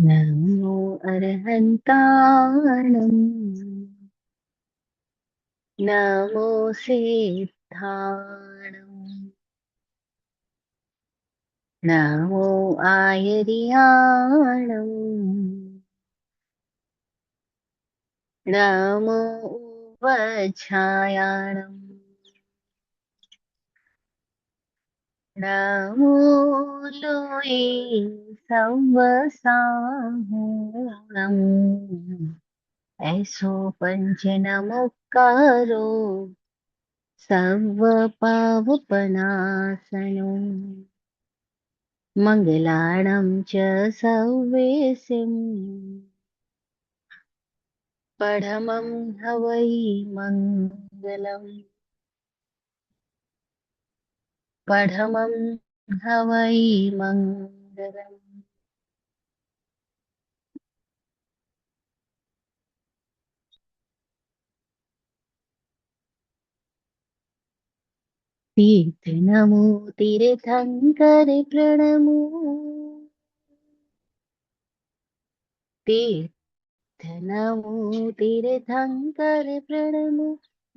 नमो अर्हन्ताणम् नमो सिद्धाणम् नमो आयर्याणम् नमो उपछायाणम् नमो लोये सवसाहरणम् ऐसो पंचनमुक्कारो सर्वपावपनाशनो मङ्गलाणं च सर्वेसिं परमं हवै मङ्गलम् परमं हवै मङ्गलम्। तीर्थ नमो तीर्थंकर प्रणमो तीर्थ नमो तीर्थंकर प्रणमो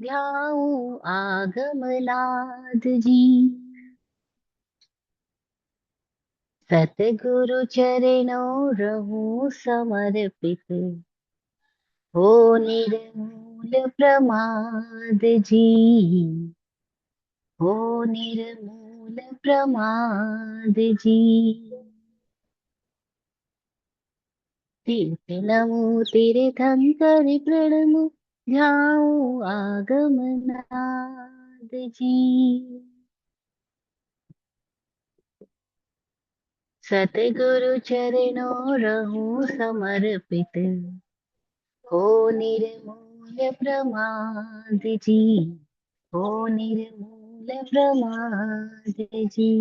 ध्याओ आगमनाथ जी सतगुरु चरणों रहूं समर्पित हो निर्मूल प्रमाद जी हो निर्मूल प्रमाद जी। तीर्थ नमो तीर्थंकर प्रणमो ध्याओ आगमनाद जी सतगुरु चरणों रहूं समर्पित हो निर्मूल प्रमाद जी हो निर्मूल प्रमाद जी।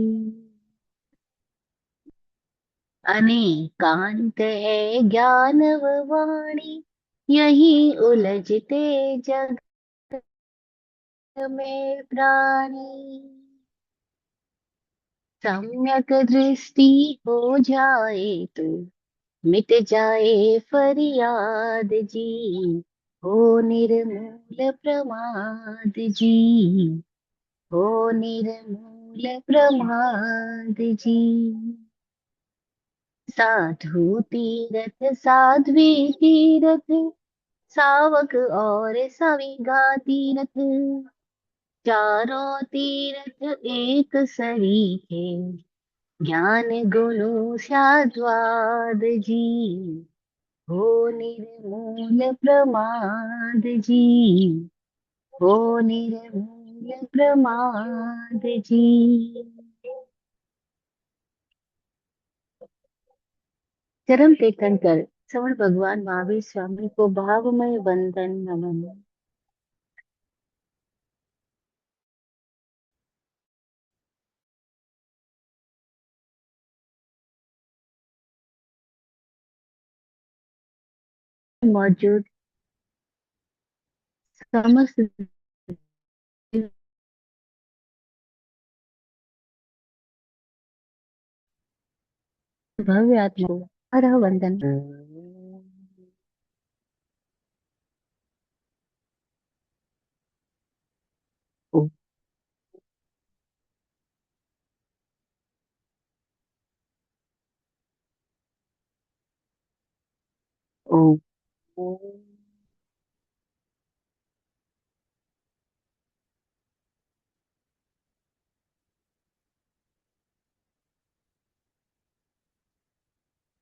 अनेकांत है ज्ञान वाणी यही उलझते जग में प्राणी सम्यक दृष्टि हो जाए तो मिट जाए फरियाद जी हो निर्मूल प्रमाद जी हो निर्मूल प्रमाद जी। साधु तीरथ साध्वी तीरथ सावक और सविगा तीरथ चारों तीरथ एक सरीखे ज्ञान गुरु शाद्वाद जी हो निर्मूल प्रमाद जी हो निर्मूल प्रमाद जी। चरण टेकन कर श्रवण भगवान महावीर स्वामी को भावमय वंदन नमन। मौजूद समस्त भव्य आत्मा को हर वंदन। ओ, ओ, ओ,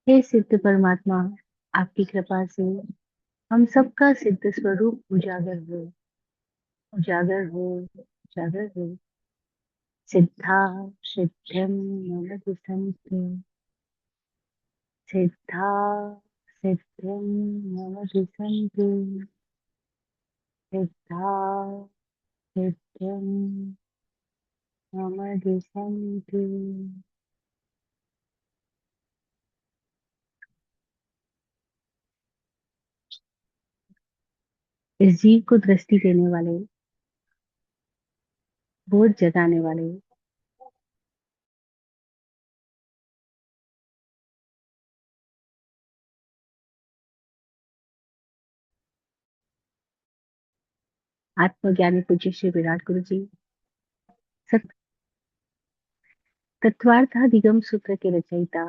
हे सिद्ध परमात्मा, आपकी कृपा से हम सबका सिद्ध स्वरूप उजागर हो उजागर हो उजागर हो। सिद्धा सिद्धिं मम दिसन्तु सिद्धा सिद्धिं मम दिसन्तु सिद्धा सिद्धिं मम दिसन्तु। इस जीव को दृष्टि देने वाले, बोध जगाने वाले, आत्मज्ञानी पूज्य श्री विराट गुरु जी सत तत्वार्थाधिगम सूत्र के रचयिता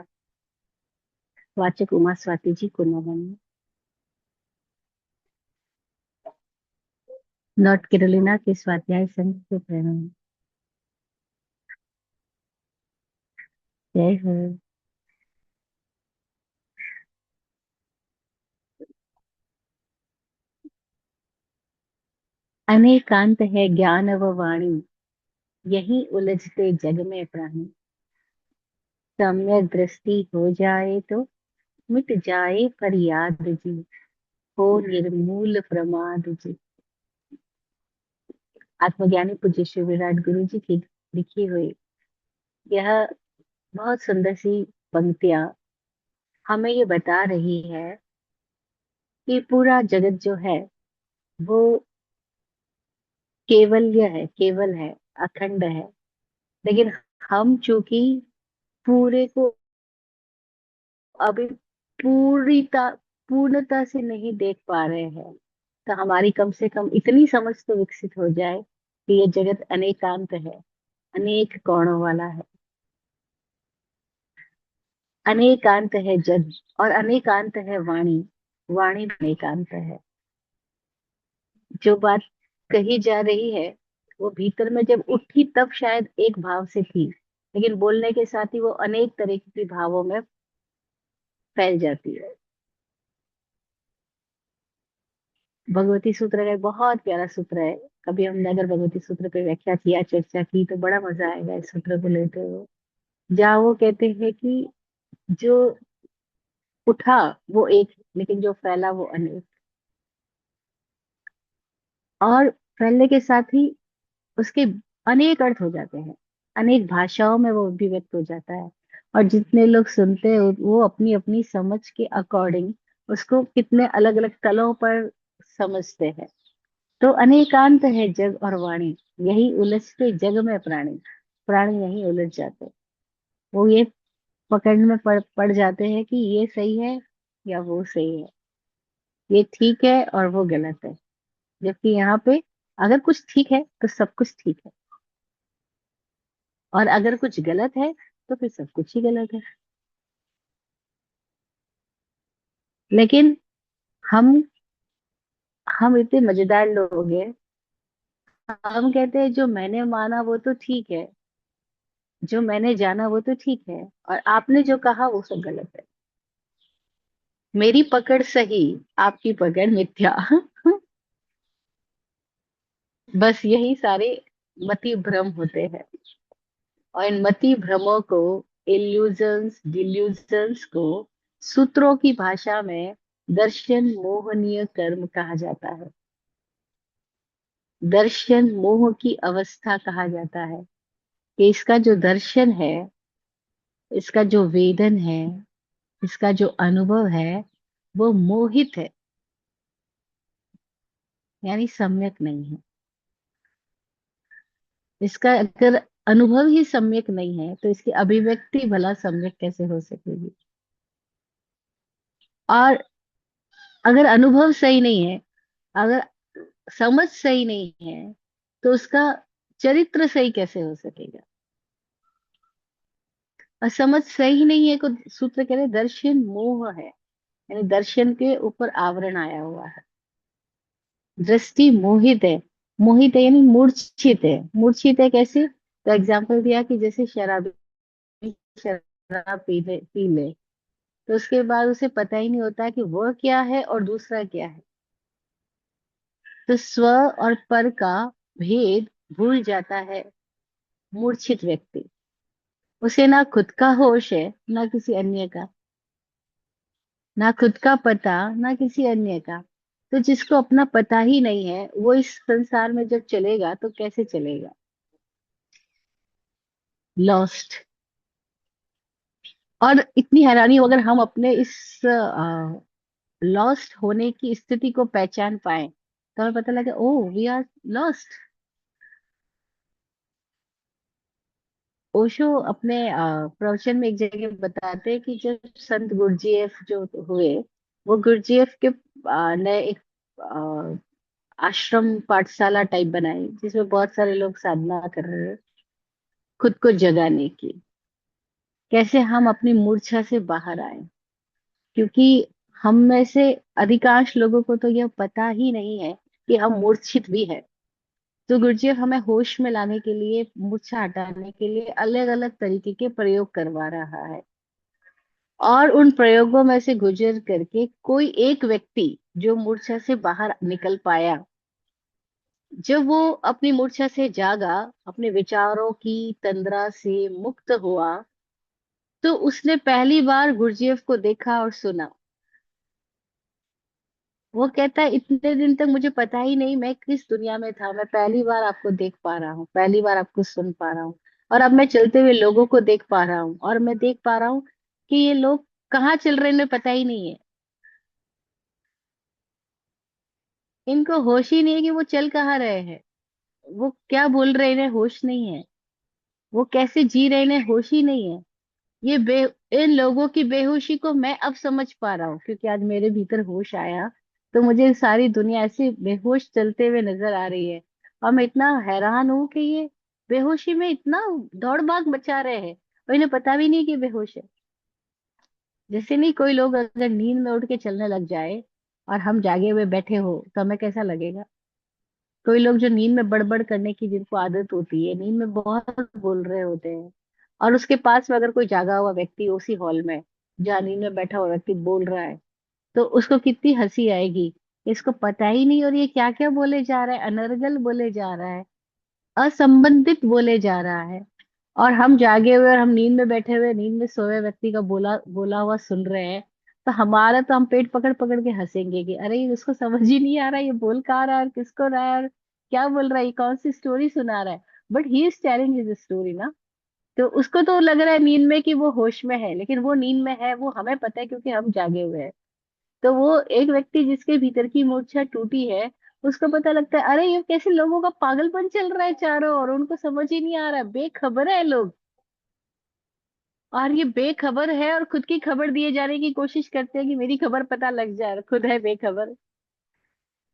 वाचक उमा स्वाति जी को नमन। नॉर्थ कैरोलिना के स्वाध्याय संघ को प्रणाम। जय हो। अनेकांत है ज्ञान व वाणी, यही उलझते जग में प्राणी। सम्यक दृष्टि हो जाए तो मिट जाए फरियाद जी, हो निर्मूल प्रमाद जी। आत्मज्ञानी पूज्य श्री विराट गुरु जी की लिखी हुई यह बहुत सुंदर सी पंक्तियां हमें ये बता रही है कि पूरा जगत जो है वो केवल्य है, केवल है, अखंड है। लेकिन हम चूंकि पूरे को अभी पूरीता पूर्णता से नहीं देख पा रहे हैं, तो हमारी कम से कम इतनी समझ तो विकसित हो जाए कि ये जगत अनेकांत है, अनेक कोणों वाला है। अनेकांत है जग और अनेकांत है वाणी, वाणी भी अनेकांत है। जो बात कही जा रही है वो भीतर में जब उठी तब शायद एक भाव से थी, लेकिन बोलने के साथ ही वो अनेक तरह के भावों में फैल जाती है। भगवती सूत्र का एक बहुत प्यारा सूत्र है। कभी हमने अगर भगवती सूत्र पे व्याख्या किया, चर्चा की, तो बड़ा मजा आएगा इस सूत्र को लेते हुए। जहाँ वो कहते हैं कि जो उठा वो एक, लेकिन जो फैला वो अनेक। और फैलने के साथ ही उसके अनेक अर्थ हो जाते हैं, अनेक भाषाओं में वो अभिव्यक्त हो जाता है। और जितने लोग सुनते हैं वो अपनी अपनी समझ के अकॉर्डिंग उसको कितने अलग अलग तलों पर समझते हैं। तो अनेकांत है जग और वाणी, यही उलझते जग में प्राणी। प्राणी यही उलझ जाते, वो ये पकड़ में पड़ जाते हैं कि ये सही है या वो सही है, ये ठीक है और वो गलत है। जबकि यहाँ पे अगर कुछ ठीक है तो सब कुछ ठीक है, और अगर कुछ गलत है तो फिर सब कुछ ही गलत है। लेकिन हम हम इतने मजेदार लोग हैं, हम कहते हैं जो मैंने माना वो तो ठीक है, जो मैंने जाना वो तो ठीक है, और आपने जो कहा वो सब गलत है। मेरी पकड़ सही, आपकी पकड़ मिथ्या। बस यही सारे मति भ्रम होते हैं। और इन मति भ्रमों को, इल्यूजन्स डिल्यूजन्स को सूत्रों की भाषा में दर्शन मोहनीय कर्म कहा जाता है। दर्शन मोह की अवस्था कहा जाता है कि इसका जो दर्शन है, इसका जो वेदन है, इसका जो अनुभव है वो मोहित है, यानी सम्यक नहीं है। इसका अगर अनुभव ही सम्यक नहीं है तो इसकी अभिव्यक्ति भला सम्यक कैसे हो सकेगी। और अगर अनुभव सही नहीं है, अगर समझ सही नहीं है, तो उसका चरित्र सही कैसे हो सकेगा। और समझ सही नहीं है को सूत्र कह रहे दर्शन मोह है, यानी दर्शन के ऊपर आवरण आया हुआ है। दृष्टि मोहित है, मोहित है यानी मूर्छित है। मूर्छित है कैसे, तो एग्जाम्पल दिया कि जैसे शराबी शराब पी ले तो उसके बाद उसे पता ही नहीं होता कि वह क्या है और दूसरा क्या है। तो स्व और पर का भेद भूल जाता है मूर्छित व्यक्ति। उसे ना खुद का होश है ना किसी अन्य का, ना खुद का पता ना किसी अन्य का। तो जिसको अपना पता ही नहीं है वो इस संसार में जब चलेगा तो कैसे चलेगा। लॉस्ट। और इतनी हैरानी हो, अगर हम अपने इस लॉस्ट होने की स्थिति को पहचान पाए तो हमें पता लगे oh we are lost. Osho अपने प्रवचन में एक जगह बताते हैं कि जब संत गुरजीएफ जो हुए, वो गुरजीएफ के ने एक आश्रम पाठशाला टाइप बनाई जिसमें बहुत सारे लोग साधना कर रहे हैं खुद को जगाने की। कैसे हम अपनी मूर्छा से बाहर आए, क्योंकि हम में से अधिकांश लोगों को तो यह पता ही नहीं है कि हम मूर्छित भी है। तो गुरुजी हमें होश में लाने के लिए, मूर्छा हटाने के लिए अलग अलग तरीके के प्रयोग करवा रहा है। और उन प्रयोगों में से गुजर करके कोई एक व्यक्ति जो मूर्छा से बाहर निकल पाया, जब वो अपनी मूर्छा से जागा, अपने विचारों की तंद्रा से मुक्त हुआ, तो उसने पहली बार गुरुजीएफ को देखा और सुना। वो कहता है इतने दिन तक मुझे पता ही नहीं मैं किस दुनिया में था, मैं पहली बार आपको देख पा रहा हूँ, पहली बार आपको सुन पा रहा हूँ। और अब मैं चलते हुए लोगों को देख पा रहा हूँ, और मैं देख पा रहा हूँ कि ये लोग कहाँ चल रहे हैं इन्हें पता ही नहीं है। इनको होश ही नहीं है कि वो चल कहाँ रहे हैं, वो क्या बोल रहे हैं इन्हें होश नहीं है, वो कैसे जी रहे हैं इन्हें होश ही नहीं है। ये बे इन लोगों की बेहोशी को मैं अब समझ पा रहा हूँ, क्योंकि आज मेरे भीतर होश आया। तो मुझे सारी दुनिया ऐसे बेहोश चलते हुए नजर आ रही है, और मैं इतना हैरान हूँ कि ये बेहोशी में इतना दौड़ भाग मचा रहे हैं और इन्हें पता भी नहीं कि बेहोश है। जैसे नहीं, कोई लोग अगर नींद में उठ के चलने लग जाए और हम जागे हुए बैठे हो तो हमें कैसा लगेगा। कोई लोग जो नींद में बड़बड़ करने की जिनको आदत होती है, नींद में बहुत बोल रहे होते हैं, और उसके पास में अगर कोई जागा हुआ व्यक्ति उसी हॉल में, जहाँ नींद में बैठा हुआ व्यक्ति बोल रहा है, तो उसको कितनी हंसी आएगी। इसको पता ही नहीं और ये क्या क्या बोले जा रहा है, अनर्गल बोले जा रहा है, असंबंधित बोले जा रहा है। और हम जागे हुए और हम नींद में बैठे हुए, नींद में सोए व्यक्ति का बोला बोला हुआ सुन रहे हैं। तो हमारा तो हम पेट पकड़ पकड़ के हंसेंगे कि अरे ये उसको समझ ही नहीं आ रहा है, ये बोल कहाँ रहा है और किसको रहा है और क्या बोल रहा है, ये कौन सी स्टोरी सुना रहा है। But he is telling his story ना। तो उसको तो लग रहा है नींद में कि वो होश में है, लेकिन वो नींद में है वो हमें पता है क्योंकि हम जागे हुए हैं। तो वो एक व्यक्ति जिसके भीतर की मूर्छा टूटी है, उसको पता लगता है अरे ये कैसे लोगों का पागलपन चल रहा है चारों और उनको समझ ही नहीं आ रहा है, बेखबर है लोग। और ये बेखबर है और खुद की खबर दिए जाने की कोशिश करते हैं कि मेरी खबर पता लग जाए, और खुद है बेखबर।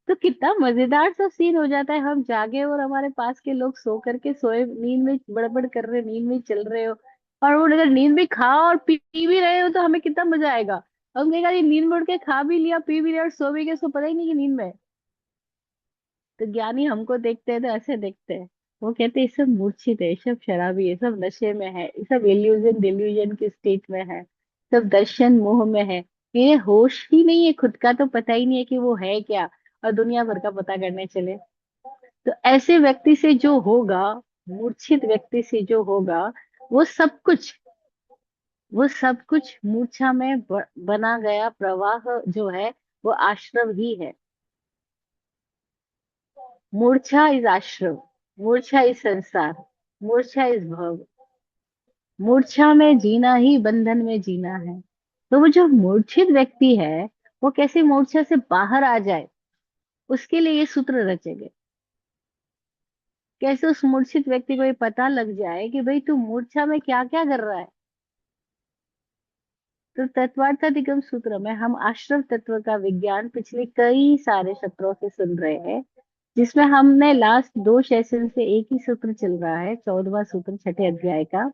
तो कितना मजेदार सा सीन हो जाता है, हम जागे और हमारे पास के लोग सो करके सोए, नींद में बड़बड़ कर रहे, नींद में चल रहे हो। और वो अगर नींद भी खा और पी भी रहे हो तो हमें कितना मजा आएगा। हम कहेगा ये नींद में उठ के खा भी लिया, पी भी लिया और सो भी गए, उसको पता ही नहीं कि नींद में है। तो ज्ञानी हमको देखते हैं तो ऐसे देखते हैं। वो कहते हैं ये सब मूर्छित है, ये सब शराबी है, ये सब नशे में है, ये सब इल्यूजन डिल्यूजन की स्टेट में है, सब दर्शन मोह में है। ये होश ही नहीं है, खुद का तो पता ही नहीं है कि वो है क्या, और दुनिया भर का पता करने चले। तो ऐसे व्यक्ति से जो होगा, मूर्छित व्यक्ति से जो होगा, वो सब कुछ वो सब कुछ मूर्छा में बना गया प्रवाह जो है, वो आश्रम ही है। मूर्छा इज आश्रम, मूर्छा इज संसार, मूर्छा इज भव। मूर्छा में जीना ही बंधन में जीना है। तो वो जो मूर्छित व्यक्ति है, वो कैसे मूर्छा से बाहर आ जाए, उसके लिए ये सूत्र रचे गए। कैसे उस मूर्छित व्यक्ति को ये पता लग जाए कि भाई तू मूर्छा में क्या क्या कर रहा है। तो तत्वार्थ अधिगम सूत्र में हम आश्रम तत्व का विज्ञान पिछले कई सारे सत्रों से सुन रहे हैं, जिसमें हमने लास्ट दो सेशन से एक ही सूत्र चल रहा है, 14वां सूत्र छठे अध्याय का,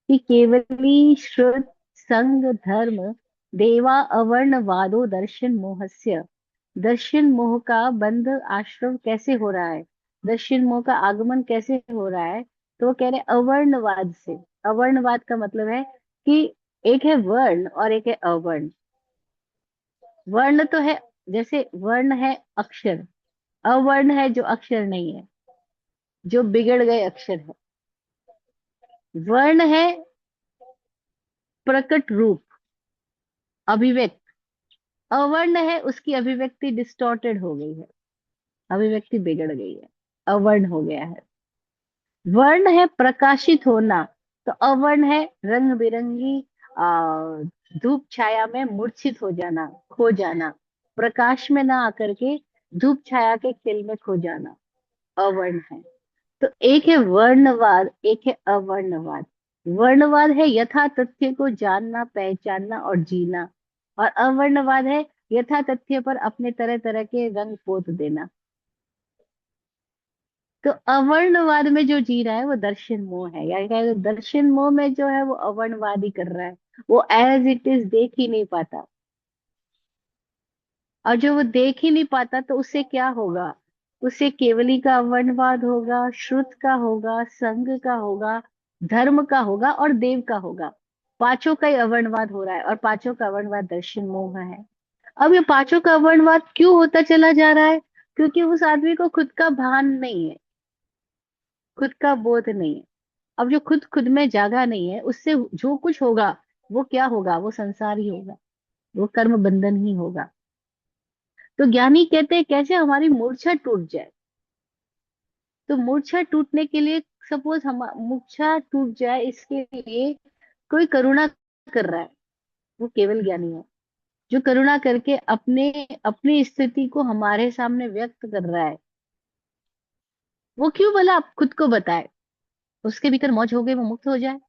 कि केवली श्रुत संग धर्म देवा अवर्ण वादो दर्शन मोहस्य। दर्शन मोह का बंध आश्रम कैसे हो रहा है, दर्शन मोह का आगमन कैसे हो रहा है। तो वो कह रहे हैं अवर्णवाद से। अवर्णवाद का मतलब है कि एक है वर्ण और एक है अवर्ण। वर्ण तो है, जैसे वर्ण है अक्षर, अवर्ण है जो अक्षर नहीं है, जो बिगड़ गए अक्षर है। वर्ण है प्रकट रूप, अभिव्यक्त। अवर्ण है उसकी अभिव्यक्ति डिस्टॉर्टेड हो गई है, अभिव्यक्ति बिगड़ गई है, अवर्ण हो गया है। वर्ण है प्रकाशित होना, तो अवर्ण है रंग बिरंगी आ धूप छाया में मूर्छित हो जाना, खो जाना, प्रकाश में ना आकर के धूप छाया के खेल में खो जाना, अवर्ण है। तो एक है वर्णवाद, एक है अवर्णवाद। वर्णवाद है यथा तथ्य को जानना, पहचानना और जीना, और अवर्णवाद है यथा तथ्य पर अपने तरह तरह के रंग पोत देना। तो अवर्णवाद में जो जी रहा है वो दर्शन मोह है, या कहे तो दर्शन मोह में जो है वो अवर्णवाद ही कर रहा है। वो एज इट इज देख ही नहीं पाता। और जो वो देख ही नहीं पाता तो उससे क्या होगा? उससे केवली का अवर्णवाद होगा, श्रुत का होगा, संघ का होगा, धर्म का होगा और देव का होगा। पांचों का ही अवर्णवाद हो रहा है, और पांचों का अवर्णवाद दर्शन मोह है। अब ये पांचों का अवर्णवाद क्यों होता चला जा रहा है? क्योंकि उस आदमी को खुद का भान नहीं है, खुद का बोध नहीं है। अब जो खुद खुद में जागा नहीं है, उससे जो कुछ होगा वो क्या होगा? वो संसार ही होगा, वो कर्म बंधन ही होगा। तो ज्ञानी कहते हैं कैसे हमारी मूर्छा टूट जाए। तो मूर्छा टूटने के लिए, सपोज हम मूर्छा टूट जाए, इसके लिए कोई करुणा कर रहा है, वो केवल ज्ञानी है। जो करुणा करके अपने अपनी स्थिति को हमारे सामने व्यक्त कर रहा है, वो क्यों भला आप खुद को बताए? उसके भीतर मौज हो गई, वो मुक्त हो जाए।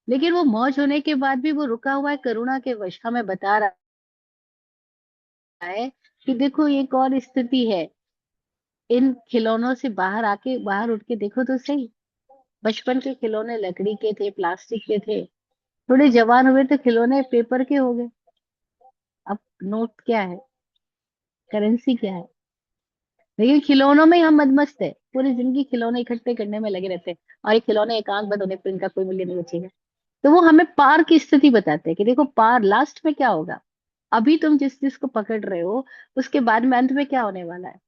लेकिन वो मौज होने के बाद भी वो रुका हुआ है करुणा के वश, हमें बता रहा है कि देखो ये एक और स्थिति है। इन खिलौनों से बाहर आके, बाहर उठ के देखो तो सही। बचपन के खिलौने लकड़ी के थे, प्लास्टिक के थे। थोड़े जवान हुए तो खिलौने पेपर के हो गए। अब नोट क्या है, करेंसी क्या है? लेकिन खिलौनों में ही हम मदमस्त है, पूरी जिंदगी खिलौने इकट्ठे करने में लगे रहते हैं। और ये खिलौने एक आंख बंद होने पर इनका कोई मूल्य नहीं बचेगा। तो वो हमें पार की स्थिति बताते हैं कि देखो पार लास्ट में क्या होगा। अभी तुम जिस चीज को पकड़ रहे हो, उसके बाद में अंत में क्या होने वाला है?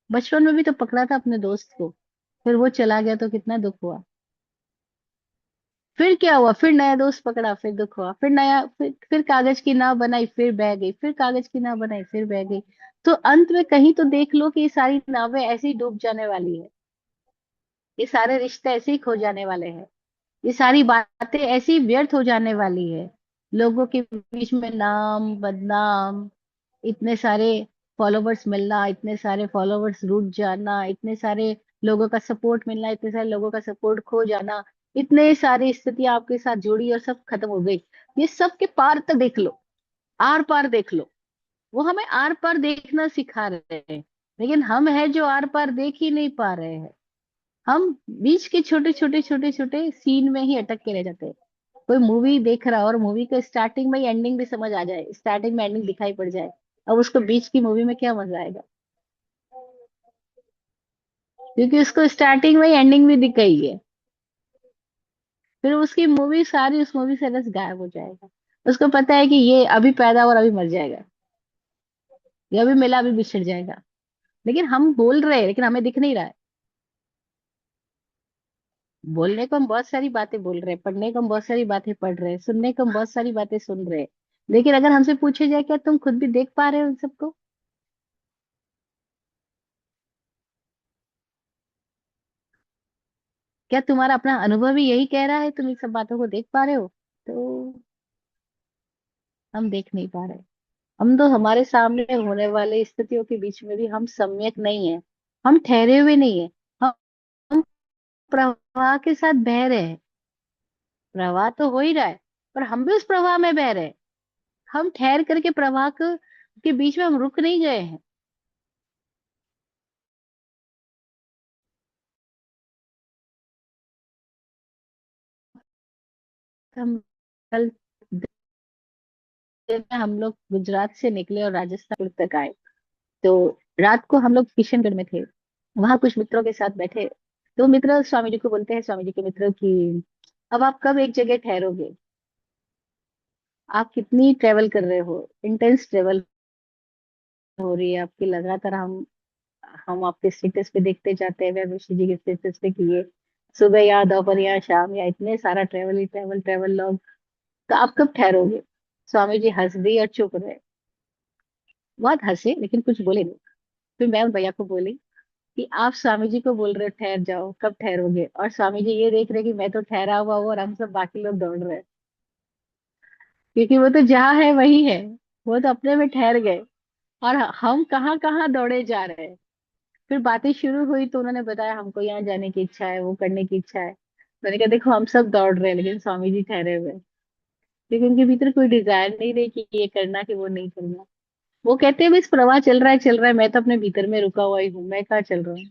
बचपन में भी तो पकड़ा था अपने दोस्त को, फिर वो चला गया तो कितना दुख हुआ। फिर क्या हुआ? फिर नया दोस्त पकड़ा, फिर दुख हुआ। फिर नया, फिर कागज की नाव बनाई, फिर बह गई। फिर कागज की नाव बनाई, फिर बह गई। तो अंत में कहीं तो देख लो कि ये सारी नावें ऐसे ही डूब जाने वाली है। ये सारे रिश्ते ऐसे ही खो जाने वाले हैं। ये सारी बातें ऐसी ही व्यर्थ हो जाने वाली है। लोगों के बीच में नाम बदनाम, इतने सारे फॉलोवर्स मिलना, इतने सारे फॉलोवर्स रुक जाना, इतने सारे लोगों का सपोर्ट मिलना, इतने सारे लोगों का सपोर्ट खो जाना, इतने सारी स्थितियां आपके साथ जुड़ी और सब खत्म हो गई। ये सब के पार तक देख लो, आर पार देख लो। वो हमें आर पार देखना सिखा रहे हैं, लेकिन हम है जो आर पार देख ही नहीं पा रहे हैं। हम बीच के छोटे छोटे छोटे छोटे सीन में ही अटक के रह जाते हैं। कोई मूवी देख रहा है और मूवी का स्टार्टिंग में ही एंडिंग भी समझ आ जाए, स्टार्टिंग में एंडिंग दिखाई पड़ जाए, अब उसको बीच की मूवी में क्या मजा आएगा? क्योंकि उसको स्टार्टिंग में ही एंडिंग भी दिख गई है। फिर उसकी मूवी सारी, उस मूवी से रस गायब हो जाएगा। उसको पता है कि ये अभी पैदा और अभी मर जाएगा, ये अभी मिला अभी बिछड़ जाएगा। लेकिन हम बोल रहे हैं, लेकिन हमें दिख नहीं रहा है। बोलने को हम बहुत सारी बातें बोल रहे हैं, पढ़ने को हम बहुत सारी बातें पढ़ रहे हैं, सुनने को हम बहुत सारी बातें सुन रहे हैं। लेकिन अगर हमसे पूछे जाए क्या तुम खुद भी देख पा रहे हो उन सबको? क्या तुम्हारा अपना अनुभव ही यही कह रहा है तुम इन सब बातों को देख पा रहे हो? तो हम देख नहीं पा रहे। हम तो हमारे सामने होने वाले स्थितियों के बीच में भी हम सम्यक नहीं है। हम ठहरे हुए नहीं है। हम प्रवाह के साथ बह रहे हैं। प्रवाह तो हो ही रहा है, पर हम भी उस प्रवाह में बह रहे हैं। हम ठहर करके प्रवाह के बीच में हम रुक नहीं गए हैं। हम कल दिन में हम लोग गुजरात से निकले और राजस्थान तक आए। तो रात को हम लोग किशनगढ़ में थे। वहां कुछ मित्रों के साथ बैठे। तो मित्र स्वामी जी को बोलते हैं, स्वामी जी के मित्र की, अब आप कब एक जगह ठहरोगे? आप कितनी ट्रेवल कर रहे हो, इंटेंस ट्रेवल हो रही है आपकी लगातार। हम आपके स्टेटस पे देखते जाते हैं, वैभव जी के स्टेटस पे किए, सुबह या दोपहर या शाम या इतने सारा ट्रेवल ही ट्रेवल ट्रेवल लॉग। तो आप कब ठहरोगे? स्वामी जी हंस दी और चुप रहे। बहुत हंसे लेकिन कुछ बोले नहीं। फिर मैं उन भैया को बोली कि आप स्वामी जी को बोल रहे हो ठहर जाओ, कब ठहरोगे? और स्वामी जी ये देख रहे कि मैं तो ठहरा हुआ हूँ और हम सब बाकी लोग दौड़ रहे हैं। क्योंकि वो तो जहाँ है वही है, वो तो अपने में ठहर गए, और हम कहाँ कहाँ दौड़े जा रहे हैं। फिर बातें शुरू हुई तो उन्होंने बताया हमको यहाँ जाने की इच्छा है, वो करने की इच्छा है। मैंने कहा देखो हम सब दौड़ रहे हैं लेकिन स्वामी जी ठहरे हुए हैं। क्योंकि उनके भीतर कोई डिजायर नहीं रही कि ये करना कि वो नहीं करना। वो कहते हैं बस प्रवाह चल रहा है चल रहा है, मैं तो अपने भीतर में रुका हुआ ही हूँ, मैं कहाँ चल रहा हूँ।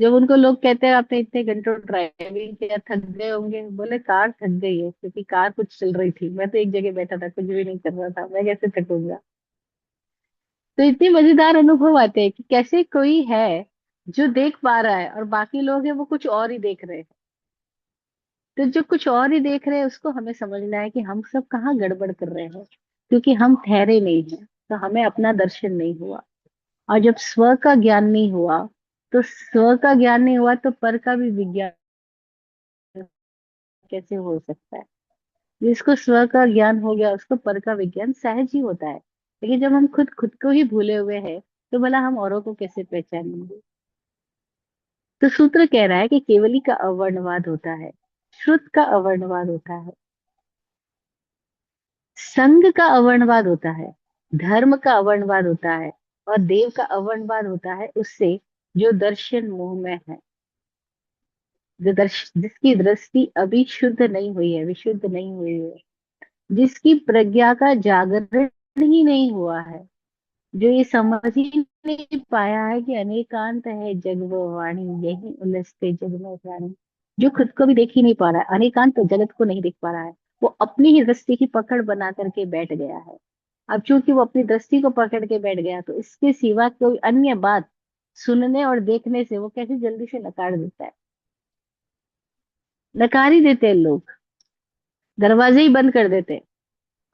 जब उनको लोग कहते हैं आपने इतने घंटों ड्राइविंग किया, थक गए होंगे, बोले कार थक गई है क्योंकि कार कुछ चल रही थी, मैं तो एक जगह बैठा था, कुछ भी नहीं कर रहा था, मैं कैसे थकूंगा। तो इतने मजेदार अनुभव आते हैं कि कैसे कोई है जो देख पा रहा है और बाकी लोग हैं वो कुछ और ही देख रहे हैं। तो जो कुछ और ही देख रहे हैं उसको हमें समझना है कि हम सब कहाँ गड़बड़ कर रहे हैं, क्योंकि हम ठहरे नहीं हैं, तो हमें अपना दर्शन नहीं हुआ। और जब स्व का ज्ञान नहीं हुआ, तो स्व का ज्ञान नहीं हुआ तो पर का भी विज्ञान कैसे हो सकता है। जिसको स्व का ज्ञान हो गया उसको पर का विज्ञान सहज ही होता है। लेकिन जब हम खुद खुद को ही भूले हुए हैं, तो भला हम औरों को कैसे पहचानेंगे। तो सूत्र कह रहा है कि केवली का अवर्णवाद होता है, श्रुत का अवर्णवाद होता है, संघ का अवर्णवाद होता है, धर्म का अवर्णवाद होता है, और देव का अवर्णवाद होता है उससे जो दर्शन मोह में है, जो जिसकी दृष्टि अभी शुद्ध नहीं हुई है, विशुद्ध नहीं हुई है, जिसकी प्रज्ञा का जागरण ही नहीं हुआ है, जो ये समझ ही नहीं पाया है कि अनेकांत है जग वो वाणी, यही उलझते जग में प्राणी। जो खुद को भी देख ही नहीं पा रहा है, अनेकांत तो जगत को नहीं देख पा रहा है, वो अपनी ही दृष्टि की पकड़ बना करके बैठ गया है। अब चूंकि वो अपनी दृष्टि को पकड़ के बैठ गया, तो इसके सिवा कोई अन्य बात सुनने और देखने से वो कैसे जल्दी से नकार देता है। नकार ही देते हैं लोग, दरवाजे ही बंद कर देते हैं।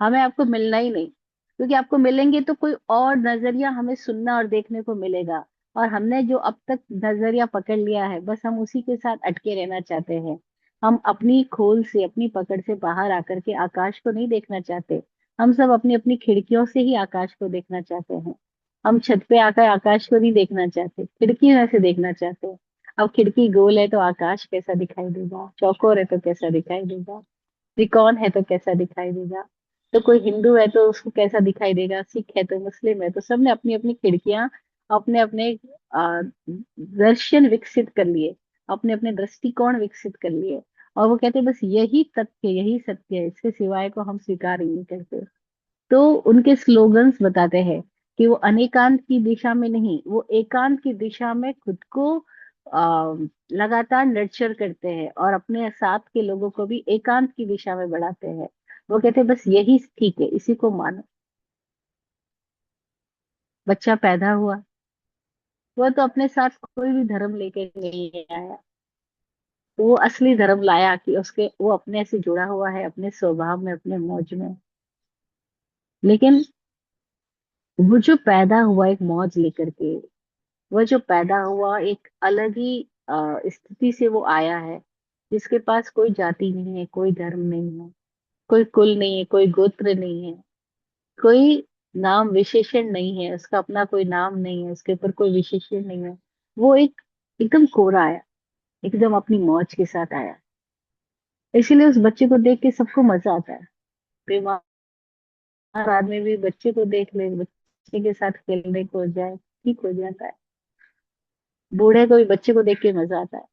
हमें आपको मिलना ही नहीं, क्योंकि आपको मिलेंगे तो कोई और नजरिया हमें सुनना और देखने को मिलेगा। और हमने जो अब तक नजरिया पकड़ लिया है, बस हम उसी के साथ अटके रहना चाहते हैं। हम अपनी खोल से, अपनी पकड़ से बाहर आकर के आकाश को नहीं देखना चाहते। हम सब अपनी अपनी खिड़कियों से ही आकाश को देखना चाहते हैं। हम छत पे आकर आकाश को नहीं देखना चाहते, खिड़की में से देखना चाहते हैं। अब खिड़की गोल है तो आकाश कैसा दिखाई देगा, चौकोर है तो कैसा दिखाई देगा, त्रिकोण है तो कैसा दिखाई देगा। तो कोई हिंदू है तो उसको कैसा दिखाई देगा, सिख है तो, मुस्लिम है तो, सबने अपनी अपनी खिड़कियां, अपने अपने दर्शन विकसित कर लिए, अपने अपने दृष्टिकोण विकसित कर लिए। और वो कहते हैं बस यही तथ्य, यही सत्य है, इसके सिवाय को हम स्वीकार ही नहीं करते। तो उनके स्लोगन्स बताते हैं कि वो अनेकांत की दिशा में नहीं, वो एकांत की दिशा में खुद को आ, लगातार नर्चर करते हैं और अपने साथ के लोगों को भी एकांत की दिशा में बढ़ाते हैं। वो कहते हैं बस यही ठीक है, इसी को मानो। बच्चा पैदा हुआ, वो तो अपने साथ कोई भी धर्म लेके नहीं आया, वो असली धर्म लाया कि उसके वो अपने से जुड़ा हुआ है, अपने स्वभाव में, अपने मौज में। लेकिन वो जो पैदा हुआ एक मौज लेकर के, वह जो पैदा हुआ एक अलग ही स्थिति से वो आया है, जिसके पास कोई जाति नहीं है, कोई धर्म नहीं है, कोई कुल नहीं है, कोई गोत्र नहीं है, कोई नाम विशेषण नहीं है, उसका अपना कोई नाम नहीं है, उसके ऊपर कोई विशेषण नहीं है। वो एक एकदम कोरा आया, एकदम अपनी मौज के साथ आया। इसीलिए उस बच्चे को देख के सबको मजा आता है। बीमार आदमी भी बच्चे को देख ले, बच्चे के साथ खेलने को जाए, ठीक हो जाता है। बूढ़े को भी बच्चे को देख के मजा आता है,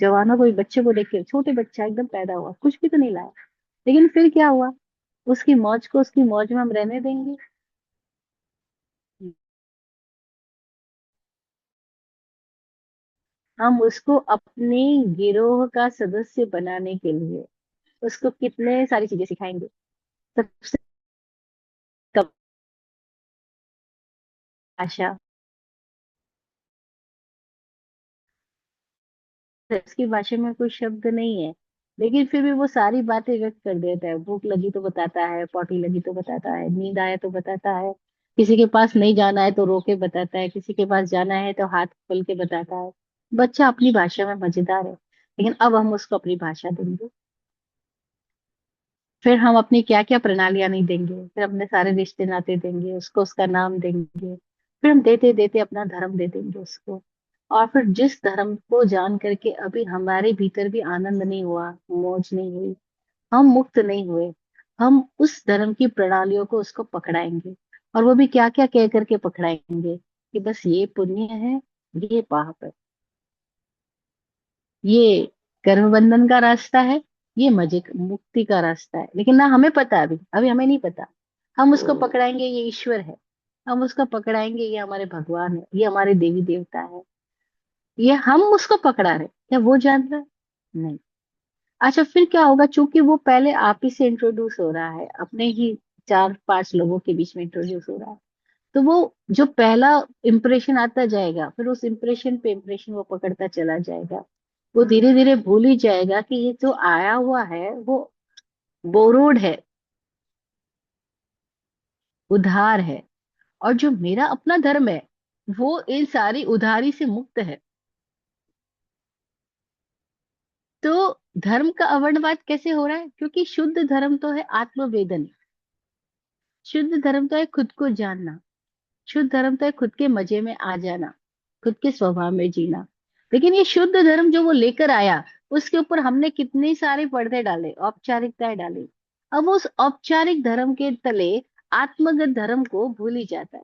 जवानों को भी बच्चे को देख के, छोटे बच्चा एकदम पैदा हुआ, कुछ भी तो नहीं लाया, लेकिन फिर क्या हुआ, उसकी मौज को उसकी मौज में हम रहने देंगे। हम उसको अपने गिरोह का सदस्य बनाने के लिए उसको कितने सारी चीजें सिखाएंगे। सबसे कम भाषा, उसकी भाषा में कोई शब्द नहीं है, लेकिन फिर भी वो सारी बातें व्यक्त कर देता है। भूख लगी तो बताता है, पोटी लगी तो बताता है, नींद आया तो बताता है, किसी के पास नहीं जाना है तो रो के बताता है, किसी के पास जाना है तो हाथ खोल के बताता है। बच्चा अपनी भाषा में मजेदार है, लेकिन अब हम उसको अपनी भाषा देंगे। फिर हम अपनी क्या क्या प्रणालियां नहीं देंगे, फिर अपने सारे रिश्ते नाते देंगे उसको, उसका नाम देंगे। फिर हम देते देते अपना धर्म दे देंगे उसको। और फिर जिस धर्म को जान करके अभी हमारे भीतर भी आनंद नहीं हुआ, मौज नहीं हुई, हम मुक्त नहीं हुए, हम उस धर्म की प्रणालियों को उसको पकड़ाएंगे। और वो भी क्या क्या कह करके पकड़ाएंगे कि बस ये पुण्य है, ये पाप है, ये कर्म बंधन का रास्ता है, ये मजे मुक्ति का रास्ता है। लेकिन ना हमें पता, अभी अभी हमें नहीं पता। हम उसको पकड़ाएंगे ये ईश्वर है, हम उसको पकड़ाएंगे ये हमारे भगवान है, ये हमारे देवी देवता है। ये हम उसको पकड़ा रहे, क्या वो जान रहा है? नहीं। अच्छा, फिर क्या होगा? चूंकि वो पहले आप ही से इंट्रोड्यूस हो रहा है, अपने ही चार पांच लोगों के बीच में इंट्रोड्यूस हो रहा है, तो वो जो पहला इंप्रेशन आता जाएगा, फिर उस इंप्रेशन पे इंप्रेशन वो पकड़ता चला जाएगा। वो धीरे धीरे भूल ही जाएगा कि ये जो आया हुआ है वो बोरोड है, उधार है। और जो मेरा अपना धर्म है वो इन सारी उधारी से मुक्त है। तो धर्म का अवर्णवाद कैसे हो रहा है? क्योंकि शुद्ध धर्म तो है आत्मवेदन। शुद्ध धर्म तो है खुद को जानना। शुद्ध धर्म तो है खुद के मजे में आ जाना, खुद के स्वभाव में जीना। लेकिन ये शुद्ध धर्म जो वो लेकर आया, उसके ऊपर हमने कितने सारे पर्दे डाले, औपचारिकताएं डाली। अब उस औपचारिक धर्म के तले आत्मगत धर्म को भूल ही जाता है।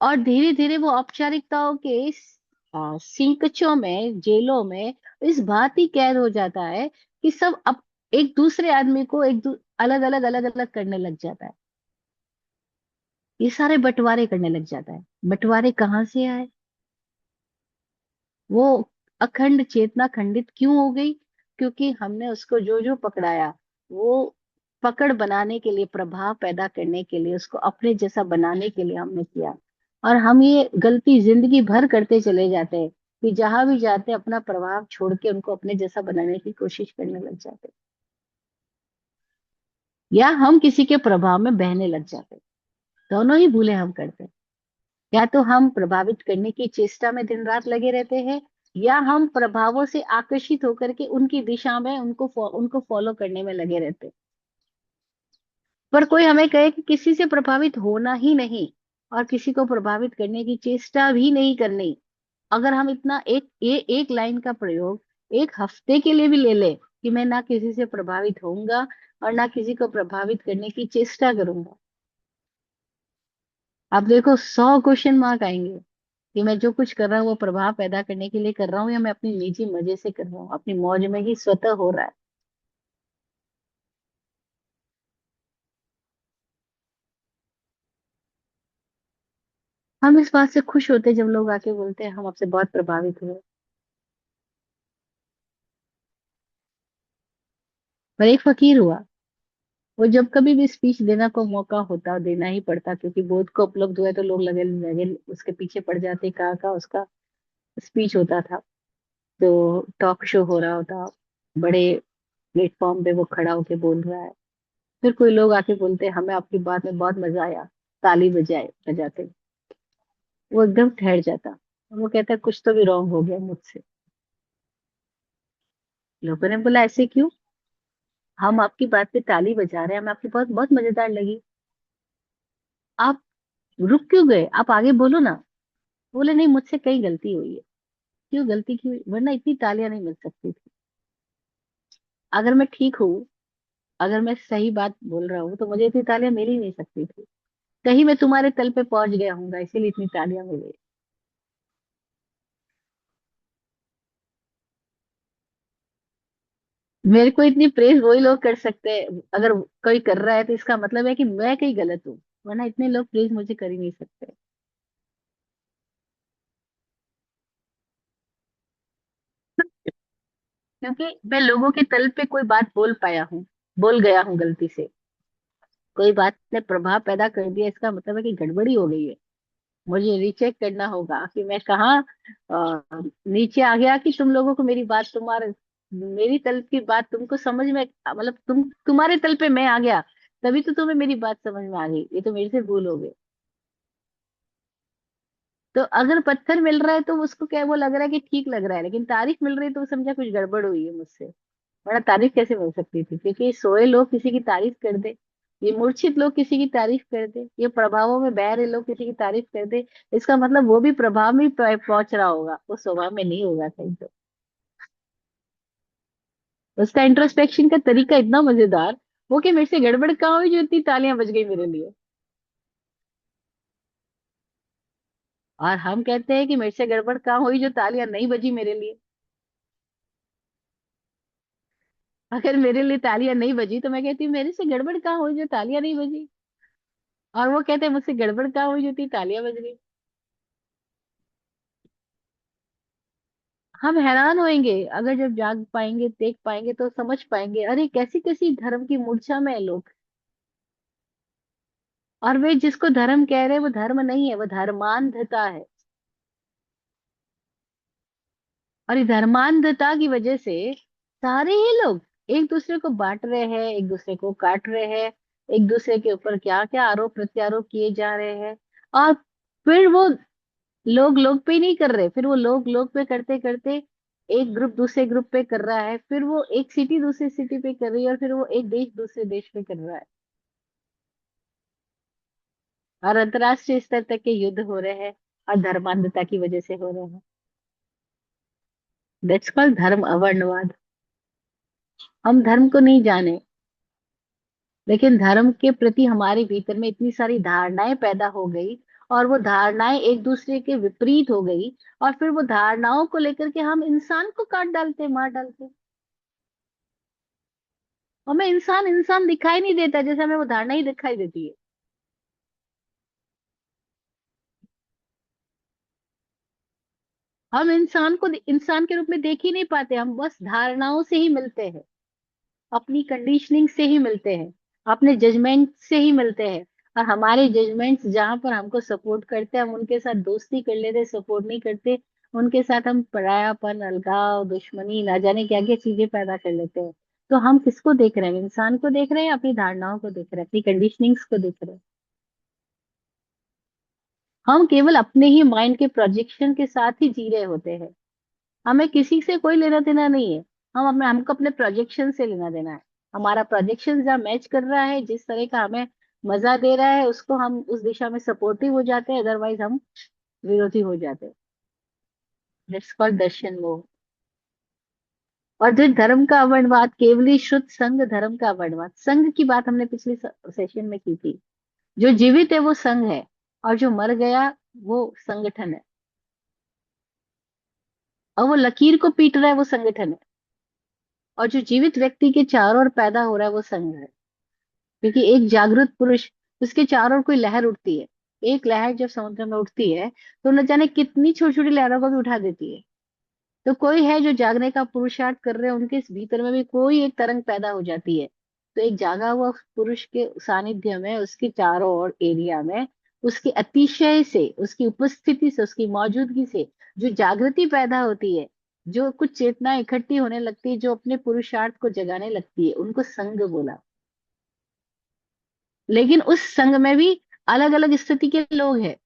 और धीरे धीरे वो औपचारिकताओं के सिंकचों में, जेलों में इस बात ही कैद हो जाता है कि सब अब एक दूसरे आदमी को अलग अलग करने लग जाता है। ये सारे बंटवारे करने लग जाता है। बंटवारे कहाँ से आए? वो अखंड चेतना खंडित क्यों हो गई? क्योंकि हमने उसको जो जो पकड़ाया, वो पकड़ बनाने के लिए, प्रभाव पैदा करने के लिए, उसको अपने जैसा बनाने के लिए हमने किया। और हम ये गलती जिंदगी भर करते चले जाते हैं कि जहां भी जाते हैं अपना प्रभाव छोड़ के उनको अपने जैसा बनाने की कोशिश करने लग जाते हैं, या हम किसी के प्रभाव में बहने लग जाते हैं। दोनों ही भूलें हम करते हैं। या तो हम प्रभावित करने की चेष्टा में दिन रात लगे रहते हैं, या हम प्रभावों से आकर्षित होकर के उनकी दिशा में उनको फॉलो करने में लगे रहते हैं। पर कोई हमें कहे कि किसी से प्रभावित होना ही नहीं, और किसी को प्रभावित करने की चेष्टा भी नहीं करनी। अगर हम इतना एक लाइन का प्रयोग एक हफ्ते के लिए भी ले ले कि मैं ना किसी से प्रभावित होऊंगा और ना किसी को प्रभावित करने की चेष्टा करूंगा, आप देखो 100 क्वेश्चन मार्क आएंगे कि मैं जो कुछ कर रहा हूँ वो प्रभाव पैदा करने के लिए कर रहा हूँ, या मैं अपनी निजी मजे से कर रहा हूँ, अपनी मौज में ही स्वतः हो रहा है। हम इस बात से खुश होते हैं जब लोग आके बोलते हैं हम आपसे बहुत प्रभावित हुए। पर एक फकीर हुआ, वो जब कभी भी स्पीच देना को मौका होता, देना ही पड़ता, क्योंकि बोध को उपलब्ध हुआ है, तो लोग लगे लगे उसके पीछे पड़ जाते, का उसका स्पीच होता था। तो टॉक शो हो रहा होता, बड़े प्लेटफॉर्म पे वो खड़ा होके बोल रहा है। फिर कोई लोग आके बोलते हैं हमें आपकी बात में बहुत मजा आया, ताली बजाए बजाते। वो एकदम ठहर जाता, वो कहता कुछ तो भी रॉन्ग हो गया मुझसे। लोगों ने बोला ऐसे क्यों? हम आपकी बात पे ताली बजा रहे हैं, हमें आपकी बात बहुत मजेदार लगी, आप रुक क्यों गए? आप आगे बोलो ना। बोले नहीं, मुझसे कई गलती हुई है। क्यों गलती की हुई? वरना इतनी तालियां नहीं मिल सकती थी। अगर मैं ठीक हूँ, अगर मैं सही बात बोल रहा हूँ, तो मुझे इतनी तालियां मिल ही नहीं सकती थी। कहीं मैं तुम्हारे तल पे पहुंच गया हूँ, इसीलिए इतनी तालियां मिल गई। मेरे को इतनी प्रेज वही लोग कर सकते हैं, अगर कोई कर रहा है तो इसका मतलब है कि मैं कहीं गलत हूँ, वरना इतने लोग प्रेज मुझे कर ही नहीं सकते। क्योंकि मैं लोगों के तल पे कोई बात बोल पाया हूँ, बोल गया हूँ गलती से, कोई बात ने प्रभाव पैदा कर दिया, इसका मतलब है कि गड़बड़ी हो गई है। मुझे रीचेक करना होगा कि मैं कहाँ नीचे आ गया, कि तुम लोगों को मेरी बात, तुम्हारे मेरी तल की बात तुमको समझ में, मतलब तुम्हारे तल पे मैं आ गया, तभी तो तुम्हें मेरी बात समझ में आ गई। ये तो मेरे से भूल हो गई। तो अगर पत्थर मिल रहा है तो उसको क्या, वो लग रहा है कि ठीक लग रहा है, लेकिन तारीफ मिल रही है तो वो समझा कुछ गड़बड़ हुई है मुझसे। वरना तारीफ कैसे मिल सकती थी? क्योंकि सोए लोग किसी की तारीफ कर दे, ये मूर्छित लोग किसी की तारीफ कर दे, ये प्रभावों में बह रहे लोग किसी की तारीफ कर दे, इसका मतलब वो भी प्रभाव में ही पहुंच रहा होगा, वो स्वभाव में नहीं होगा कहीं तो। उसका इंट्रोस्पेक्शन का तरीका इतना मजेदार, वो कि मेरे से गड़बड़ कहाँ हुई जो इतनी तालियां बज गई मेरे लिए। और हम कहते हैं कि मेरे से गड़बड़ कहाँ हुई जो तालियां नहीं बजी मेरे लिए। अगर मेरे लिए तालियां नहीं बजी तो मैं कहती हूँ मेरे से गड़बड़ कहाँ हुई जो तालियां नहीं बजी। और वो कहते हैं मुझसे गड़बड़ कहाँ हुई जो इतनी तालियां बज गई। हम हैरान होंगे अगर जब जाग पाएंगे, देख पाएंगे तो समझ पाएंगे, अरे कैसी कैसी धर्म की मूर्छा में है लोग। और वे जिसको धर्म कह रहे हैं वो धर्म नहीं है, वो धर्मांधता है। और इस धर्मांधता की वजह से सारे ही लोग एक दूसरे को बांट रहे हैं, एक दूसरे को काट रहे हैं, एक दूसरे के ऊपर क्या क्या आरोप प्रत्यारोप किए जा रहे हैं। और फिर वो लोग लोग पे ही नहीं कर रहे, फिर वो लोग लोग पे करते करते एक ग्रुप दूसरे ग्रुप पे कर रहा है, फिर वो एक सिटी दूसरी सिटी पे कर रही है, और फिर वो एक देश दूसरे देश पे कर रहा है। और अंतरराष्ट्रीय स्तर तक के युद्ध हो रहे हैं, और धर्मांधता की वजह से हो रहे हैं। दैट्स कॉल्ड धर्म अवर्णवाद। हम धर्म को नहीं जाने, लेकिन धर्म के प्रति हमारे भीतर में इतनी सारी धारणाएं पैदा हो गई, और वो धारणाएं एक दूसरे के विपरीत हो गई, और फिर वो धारणाओं को लेकर के हम इंसान को काट डालते, मार डालते। हमें इंसान इंसान दिखाई नहीं देता, जैसे हमें वो धारणा ही दिखाई देती है। हम इंसान को इंसान के रूप में देख ही नहीं पाते, हम बस धारणाओं से ही मिलते हैं, अपनी कंडीशनिंग से ही मिलते हैं, अपने जजमेंट से ही मिलते हैं। और हमारे जजमेंट्स जहां पर हमको सपोर्ट करते हैं हम उनके साथ दोस्ती कर लेते, सपोर्ट नहीं करते उनके साथ हम परायापन, अलगाव, दुश्मनी, ना जाने क्या क्या चीजें पैदा कर लेते हैं। तो हम किसको देख रहे हैं, इंसान को देख रहे हैं या अपनी धारणाओं को देख रहे हैं, अपनी कंडीशनिंग्स को देख रहे हैं। हम केवल अपने ही माइंड के प्रोजेक्शन के साथ ही जी रहे होते हैं। हमें किसी से कोई लेना देना नहीं है। हमको अपने प्रोजेक्शन से लेना देना है। हमारा प्रोजेक्शन जहाँ मैच कर रहा है, जिस तरह का हमें मजा दे रहा है, उसको हम उस दिशा में सपोर्टिव हो जाते हैं, अदरवाइज हम विरोधी हो जाते हैं। दैट्स कॉल्ड दर्शन मोह। और जो धर्म का अवर्णवाद, केवली शुद्ध संघ धर्म का अवर्णवाद, संघ की बात हमने पिछले सेशन में की थी। जो जीवित है वो संघ है, और जो मर गया वो संगठन है, और वो लकीर को पीट रहा है वो संगठन है। और जो जीवित व्यक्ति के चारों ओर पैदा हो रहा है वो संघ है। क्योंकि एक जागृत पुरुष, उसके चारों ओर कोई लहर उठती है। एक लहर जब समुद्र में उठती है तो न जाने कितनी छोटी छोटी लहरों को भी उठा देती है। तो कोई है जो जागने का पुरुषार्थ कर रहे हैं, उनके इस भीतर में भी कोई एक तरंग पैदा हो जाती है। तो एक जागा हुआ पुरुष के सानिध्य में, उसके चारों ओर एरिया में, उसके अतिशय से, उसकी उपस्थिति से, उसकी मौजूदगी से जो जागृति पैदा होती है, जो कुछ चेतना इकट्ठी होने लगती है, जो अपने पुरुषार्थ को जगाने लगती है, उनको संग बोला। लेकिन उस संघ में भी अलग अलग स्थिति के लोग हैं।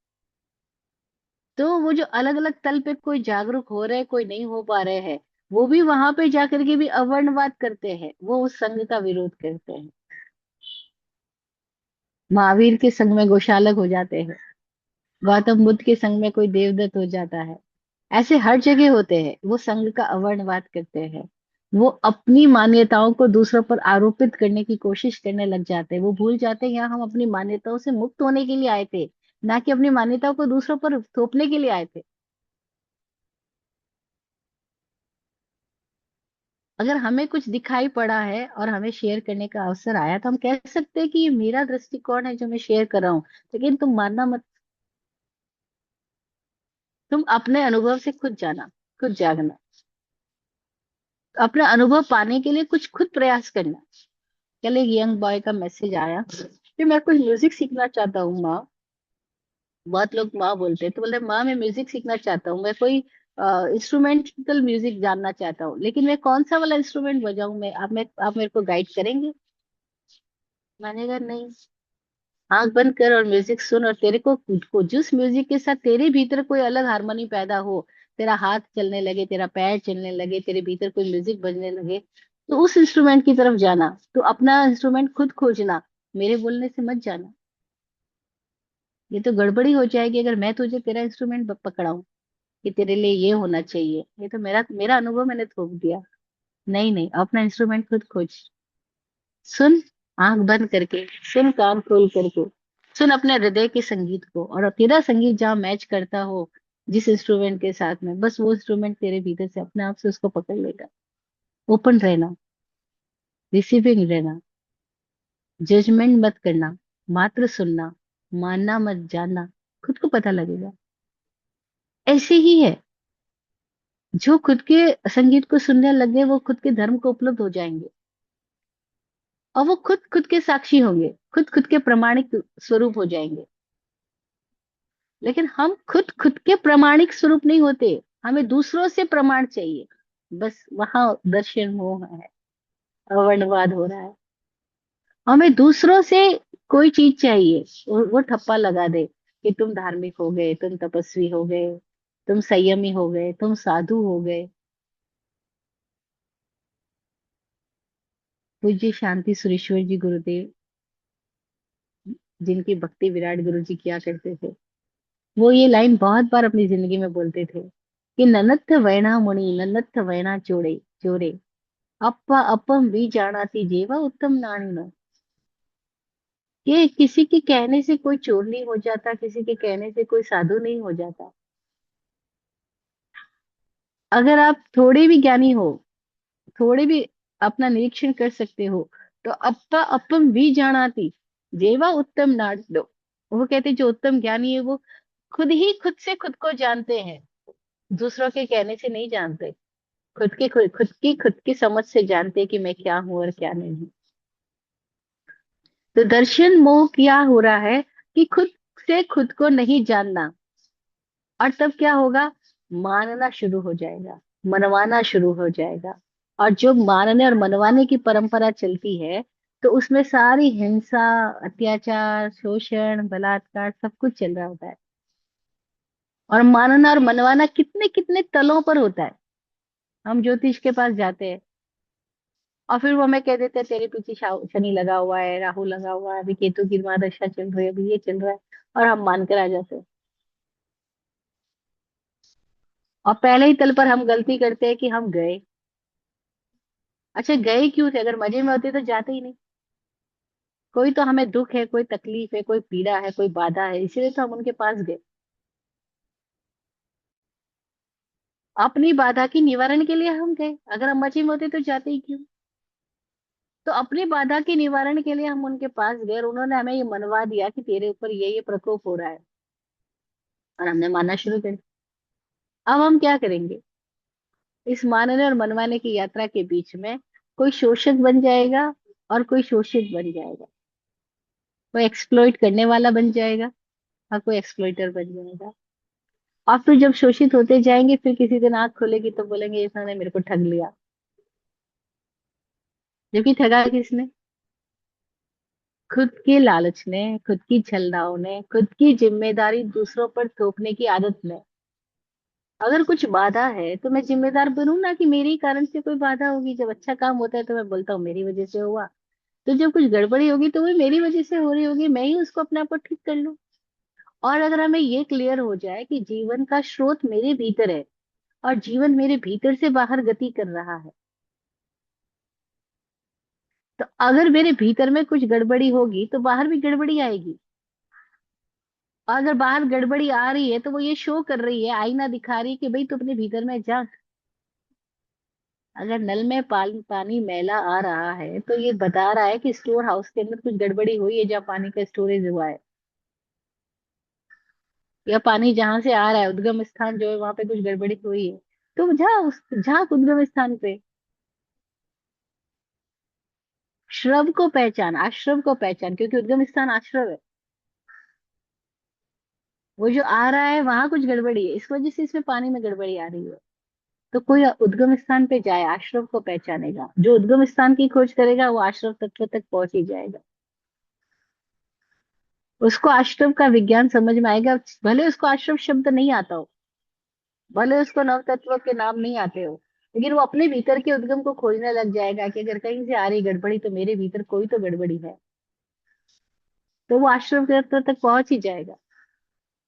तो वो जो अलग अलग तल पे कोई जागरूक हो रहे हैं, कोई नहीं हो पा रहे हैं, वो भी वहां पे जाकर के भी अवर्णवाद करते हैं, वो उस संघ का विरोध करते हैं। महावीर के संग में गोशालक हो जाते हैं, गौतम बुद्ध के संग में कोई देवदत्त हो जाता है। ऐसे हर जगह होते हैं, वो संघ का अवर्णवाद करते हैं। वो अपनी मान्यताओं को दूसरों पर आरोपित करने की कोशिश करने लग जाते हैं। वो भूल जाते हैं यहाँ हम अपनी मान्यताओं से मुक्त होने के लिए आए थे, ना कि अपनी मान्यताओं को दूसरों पर थोपने के लिए आए थे। अगर हमें कुछ दिखाई पड़ा है और हमें शेयर करने का अवसर आया, तो हम कह सकते हैं कि ये मेरा दृष्टिकोण है जो मैं शेयर कर रहा हूँ। लेकिन तुम मानना मत, तुम अपने अनुभव से खुद जाना, खुद जागना, अपना अनुभव पाने के लिए कुछ खुद प्रयास करना। कल एक यंग बॉय का मैसेज आया कि मैं कुछ म्यूजिक सीखना चाहता हूँ माँ। बहुत लोग माँ बोलते हैं, तो बोलते हैं माँ मैं म्यूजिक सीखना चाहता हूँ, मैं कोई इंस्ट्रूमेंटल म्यूजिक जानना चाहता हूँ, लेकिन मैं कौन सा वाला इंस्ट्रूमेंट बजाऊं, आप मेरे को गाइड करेंगे। मैंने कहा नहीं, आंख बंद कर और म्यूजिक सुन, और तेरे को जिस म्यूजिक के साथ तेरे भीतर कोई अलग हारमोनी पैदा हो, तेरा हाथ चलने लगे, तेरा पैर चलने लगे, तेरे भीतर कोई म्यूजिक बजने लगे, तो उस इंस्ट्रूमेंट की तरफ जाना। तो अपना इंस्ट्रूमेंट खुद खोजना, मेरे बोलने से मत जाना। ये तो गड़बड़ी हो जाएगी अगर मैं तुझे तेरा इंस्ट्रूमेंट पकड़ाऊं कि तेरे लिए ये होना चाहिए। ये तो मेरा मेरा अनुभव मैंने थोप दिया। नहीं नहीं, अपना इंस्ट्रूमेंट खुद खोज। सुन, आंख बंद करके सुन, कान खोल करके सुन अपने हृदय के संगीत को, और तेरा संगीत जहाँ मैच करता हो जिस इंस्ट्रूमेंट के साथ में, बस वो इंस्ट्रूमेंट तेरे भीतर से अपने आप से उसको पकड़ लेगा। ओपन रहना, रिसीविंग रहना, जजमेंट मत करना, मात्र सुनना, मानना मत, जानना, खुद को पता लगेगा। ऐसे ही है, जो खुद के संगीत को सुनने लग गए वो खुद के धर्म को उपलब्ध हो जाएंगे, और वो खुद खुद के साक्षी होंगे, खुद खुद के प्रमाणिक स्वरूप हो जाएंगे। लेकिन हम खुद खुद के प्रमाणिक स्वरूप नहीं होते, हमें दूसरों से प्रमाण चाहिए। बस वहां दर्शन मोह है, अवर्णवाद हो रहा है। हमें दूसरों से कोई चीज चाहिए, वो ठप्पा लगा दे कि तुम धार्मिक हो गए, तुम तपस्वी हो गए, तुम संयमी हो गए, तुम साधु हो गए। पूज्य शांति सुरेश्वर जी गुरुदेव, जिनकी भक्ति विराट गुरु जी किया करते थे, वो ये लाइन बहुत बार अपनी जिंदगी में बोलते थे कि ननत्थ वैणा मुनि नन्नत्थ वैणा चोड़े चोरे, अप्पा अपम वी जानाति जेवा उत्तम नानी। ये किसी के कहने से कोई चोर नहीं हो जाता, किसी के कहने से कोई साधु नहीं हो जाता। अगर आप थोड़े भी ज्ञानी हो, थोड़े भी अपना निरीक्षण कर सकते हो, तो अप्पा अपम भी जानाति जेवा उत्तम नाडो। वो कहते जो उत्तम ज्ञानी है वो खुद ही खुद से खुद को जानते हैं, दूसरों के कहने से नहीं जानते। खुद की समझ से जानते हैं कि मैं क्या हूं और क्या नहीं हूं। तो दर्शन मोह क्या हो रहा है कि खुद से खुद को नहीं जानना, और तब क्या होगा, मानना शुरू हो जाएगा, मनवाना शुरू हो जाएगा। और जो मानने और मनवाने की परंपरा चलती है, तो उसमें सारी हिंसा, अत्याचार, शोषण, बलात्कार सब कुछ चल रहा होता है। और मानना और मनवाना कितने कितने तलों पर होता है। हम ज्योतिष के पास जाते हैं, और फिर वो हमें कह देते हैं तेरे पीछे शनि लगा हुआ है, राहु लगा हुआ है, अभी केतु की महादशा चल रही है, अभी ये चल रहा है, और हम मानकर आ जाते हैं। और पहले ही तल पर हम गलती करते हैं कि हम गए। अच्छा, गए क्यों थे? अगर मजे में होते तो जाते ही नहीं। कोई तो हमें दुख है, कोई तकलीफ है, कोई पीड़ा है, कोई बाधा है, इसीलिए तो हम उनके पास गए। अपनी बाधा की निवारण के लिए हम गए, अगर हम मजे में होते तो जाते ही क्यों? तो अपनी बाधा के निवारण के लिए हम उनके पास गए, और उन्होंने हमें ये मनवा दिया कि तेरे ऊपर ये प्रकोप हो रहा है, और हमने मानना शुरू कर दिया। अब हम क्या करेंगे? इस मानने और मनवाने की यात्रा के बीच में कोई शोषक बन जाएगा, और कोई शोषित बन जाएगा। कोई एक्सप्लॉइट करने वाला बन जाएगा, और कोई एक्सप्लॉइटर बन जाएगा। और फिर जब शोषित होते जाएंगे, फिर किसी दिन आंख खोलेगी तो बोलेंगे इसने मेरे को ठग लिया। जबकि ठगा किसने? खुद के लालच ने, खुद की छलनाओं ने, खुद की जिम्मेदारी दूसरों पर थोपने की आदत में। अगर कुछ बाधा है तो मैं जिम्मेदार बनूं ना, कि मेरे ही कारण से कोई बाधा होगी। जब अच्छा काम होता है तो मैं बोलता हूँ मेरी वजह से हुआ, तो जब कुछ गड़बड़ी होगी तो वो मेरी वजह से हो रही होगी, मैं ही उसको अपने आप को ठीक कर लूं। और अगर हमें ये क्लियर हो जाए कि जीवन का स्रोत मेरे भीतर है, और जीवन मेरे भीतर से बाहर गति कर रहा है, तो अगर मेरे भीतर में कुछ गड़बड़ी होगी तो बाहर भी गड़बड़ी आएगी। और अगर बाहर गड़बड़ी आ रही है तो वो ये शो कर रही है, आईना दिखा रही है कि भाई तू अपने भीतर में जा। अगर नल में पानी मैला आ रहा है तो ये बता रहा है कि स्टोर हाउस के अंदर कुछ गड़बड़ी हुई है, जहाँ पानी का स्टोरेज हुआ है, या पानी जहां से आ रहा है, उद्गम स्थान जो है वहां पे कुछ गड़बड़ी हुई है। तो जहाँ उद्गम स्थान पे श्रव को पहचान, आश्रव को पहचान, क्योंकि उद्गम स्थान आश्रव है। वो जो आ रहा है वहां कुछ गड़बड़ी है, इस वजह से इसमें पानी में गड़बड़ी आ रही है। तो कोई उद्गम स्थान पे जाए, आश्रम को पहचानेगा। जो उद्गम स्थान की खोज करेगा वो आश्रम तत्व तक पहुंच ही जाएगा। उसको आश्रम का विज्ञान समझ में आएगा, भले उसको आश्रम शब्द नहीं आता हो, भले उसको नव तत्व के नाम नहीं आते हो, लेकिन वो अपने भीतर के उद्गम को खोजने लग जाएगा कि अगर कहीं से आ रही गड़बड़ी तो मेरे भीतर कोई तो गड़बड़ी है। तो वो आश्रम तत्व तक पहुंच ही जाएगा।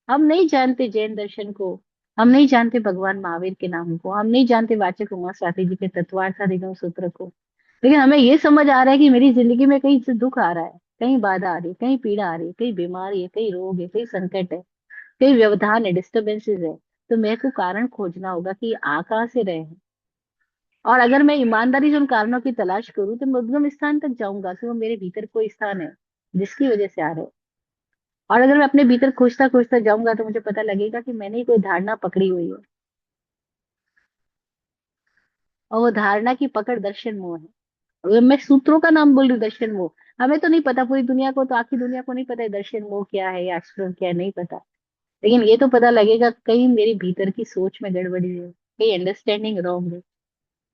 हम नहीं जानते जैन दर्शन को, हम नहीं जानते भगवान महावीर के नाम को, हम नहीं जानते वाचक उमा स्वाति जी के तत्वार्थ अधिगम सूत्र को। लेकिन हमें ये समझ आ रहा है कि मेरी जिंदगी में कहीं से दुख आ रहा है, कहीं बाधा आ रही है, कहीं पीड़ा आ रही है, कहीं बीमारी है, कहीं रोग है, कहीं संकट है, कहीं व्यवधान है, डिस्टर्बेंसेस है। तो मेरे को कारण खोजना होगा कि ये आ कहाँ से रहे हैं। और अगर मैं ईमानदारी से उन कारणों की तलाश करूं तो मैं उद्गम स्थान तक जाऊंगा कि वो मेरे भीतर कोई स्थान है जिसकी वजह से आ रहे हैं। और अगर मैं अपने भीतर खोजता खोजता जाऊंगा तो मुझे पता लगेगा कि मैंने ही कोई धारणा पकड़ी हुई है। और वो धारणा की पकड़ दर्शन मोह है। अगर मैं सूत्रों का नाम बोल रही हूँ, दर्शन मोह, हमें तो नहीं पता, पूरी दुनिया को तो, आखिरी दुनिया को नहीं पता है दर्शन मोह क्या है या आश्रम क्या है, नहीं पता। लेकिन ये तो पता लगेगा कहीं मेरे भीतर की सोच में गड़बड़ी है, कहीं अंडरस्टैंडिंग रॉन्ग है,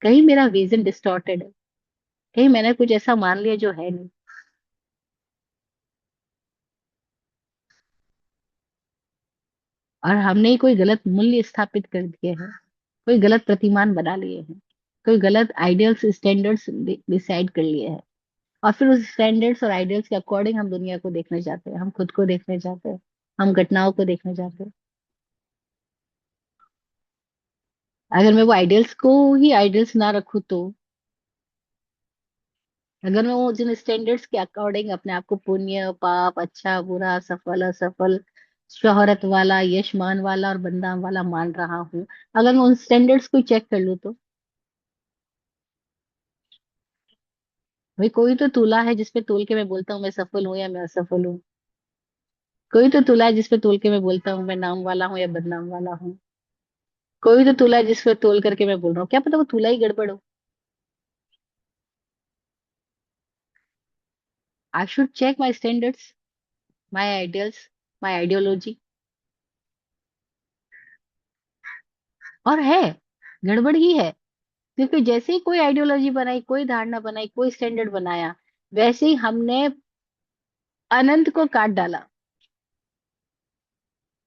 कहीं मेरा विजन डिस्टॉर्टेड है, कहीं मैंने कुछ ऐसा मान लिया जो है नहीं। और हमने ही कोई गलत मूल्य स्थापित कर दिए हैं, कोई गलत प्रतिमान बना लिए हैं, कोई गलत आइडियल्स स्टैंडर्ड्स डिसाइड कर लिए हैं। और फिर उस स्टैंडर्ड्स और आइडियल्स के अकॉर्डिंग हम दुनिया को देखने जाते हैं, हम खुद को देखने जाते हैं, हम घटनाओं को देखने जाते हैं। अगर मैं वो आइडियल्स को ही आइडियल्स ना रखूं तो, अगर मैं वो जिन स्टैंडर्ड्स के अकॉर्डिंग अपने आप को पुण्य पाप, अच्छा बुरा, सफल असफल, शोहरत वाला यशमान वाला और बदनाम वाला मान रहा हूँ, अगर मैं उन स्टैंडर्ड्स को चेक कर लूँ तो, भाई कोई तो तुला है जिसपे तोल के मैं बोलता हूँ मैं सफल हूँ या मैं असफल हूँ। कोई तो तुला है जिसपे तोल के मैं बोलता हूँ मैं नाम वाला हूँ या बदनाम वाला हूँ। कोई तो तुला है जिसपे तोल करके मैं बोल रहा हूँ, क्या पता वो तुला ही गड़बड़ हो। I should check my standards, my ideals, my ideology. और है, गड़बड़ ही है। क्योंकि जैसे ही कोई आइडियोलॉजी बनाई, कोई धारणा बनाई, कोई स्टैंडर्ड बनाया, वैसे ही हमने अनंत को काट डाला,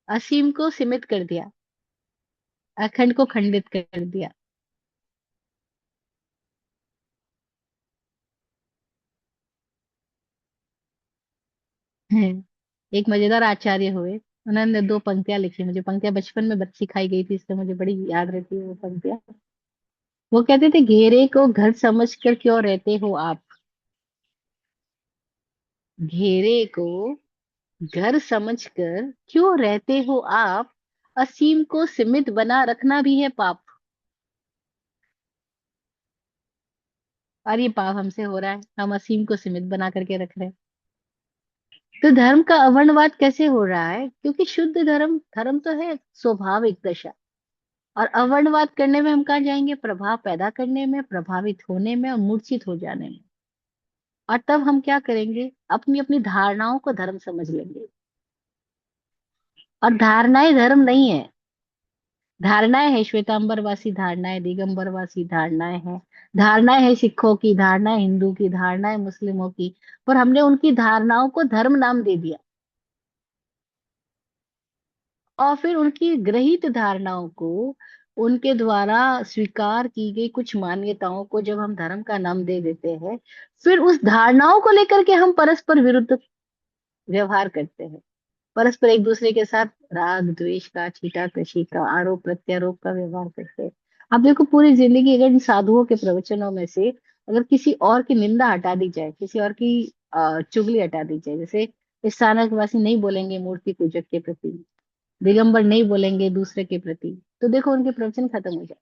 असीम को सीमित कर दिया, अखंड को खंडित कर दिया है। एक मजेदार आचार्य हुए, उन्होंने दो पंक्तियां लिखी, मुझे पंक्तियां बचपन में बच सिखाई गई थी, इसलिए मुझे बड़ी याद रहती है वो पंक्तियां। वो कहते थे, घेरे को घर समझकर क्यों रहते हो आप, घेरे को घर समझकर क्यों रहते हो आप, असीम को सीमित बना रखना भी है पाप। और ये पाप हमसे हो रहा है, हम असीम को सीमित बना करके रख रहे हैं। तो धर्म का अवर्णवाद कैसे हो रहा है, क्योंकि शुद्ध धर्म, धर्म तो है स्वाभाविक दशा, और अवर्णवाद करने में हम कहाँ जाएंगे, प्रभाव पैदा करने में, प्रभावित होने में और मूर्छित हो जाने में। और तब हम क्या करेंगे, अपनी अपनी धारणाओं को धर्म समझ लेंगे। और धारणाएं धर्म नहीं है, धारणाएं है श्वेतांबरवासी धारणाएं, दिगंबरवासी धारणाएं हैं, धारणाएं है सिखों की, धारणाएं हिंदू की, धारणाएं मुस्लिमों की। पर हमने उनकी धारणाओं को धर्म नाम दे दिया, और फिर उनकी ग्रहित धारणाओं को, उनके द्वारा स्वीकार की गई कुछ मान्यताओं को जब हम धर्म का नाम दे देते हैं, फिर उस धारणाओं को लेकर के हम परस्पर विरुद्ध व्यवहार करते हैं, परस्पर एक दूसरे के साथ राग द्वेष का, छीटा कशी का, आरोप प्रत्यारोप का व्यवहार करते हैं। अब देखो, पूरी जिंदगी अगर इन साधुओं के प्रवचनों में से अगर किसी और की निंदा हटा दी जाए, किसी और की चुगली हटा दी जाए, जैसे स्थानकवासी नहीं बोलेंगे मूर्ति पूजक के प्रति, दिगंबर नहीं बोलेंगे दूसरे के प्रति, तो देखो उनके प्रवचन खत्म हो जाए।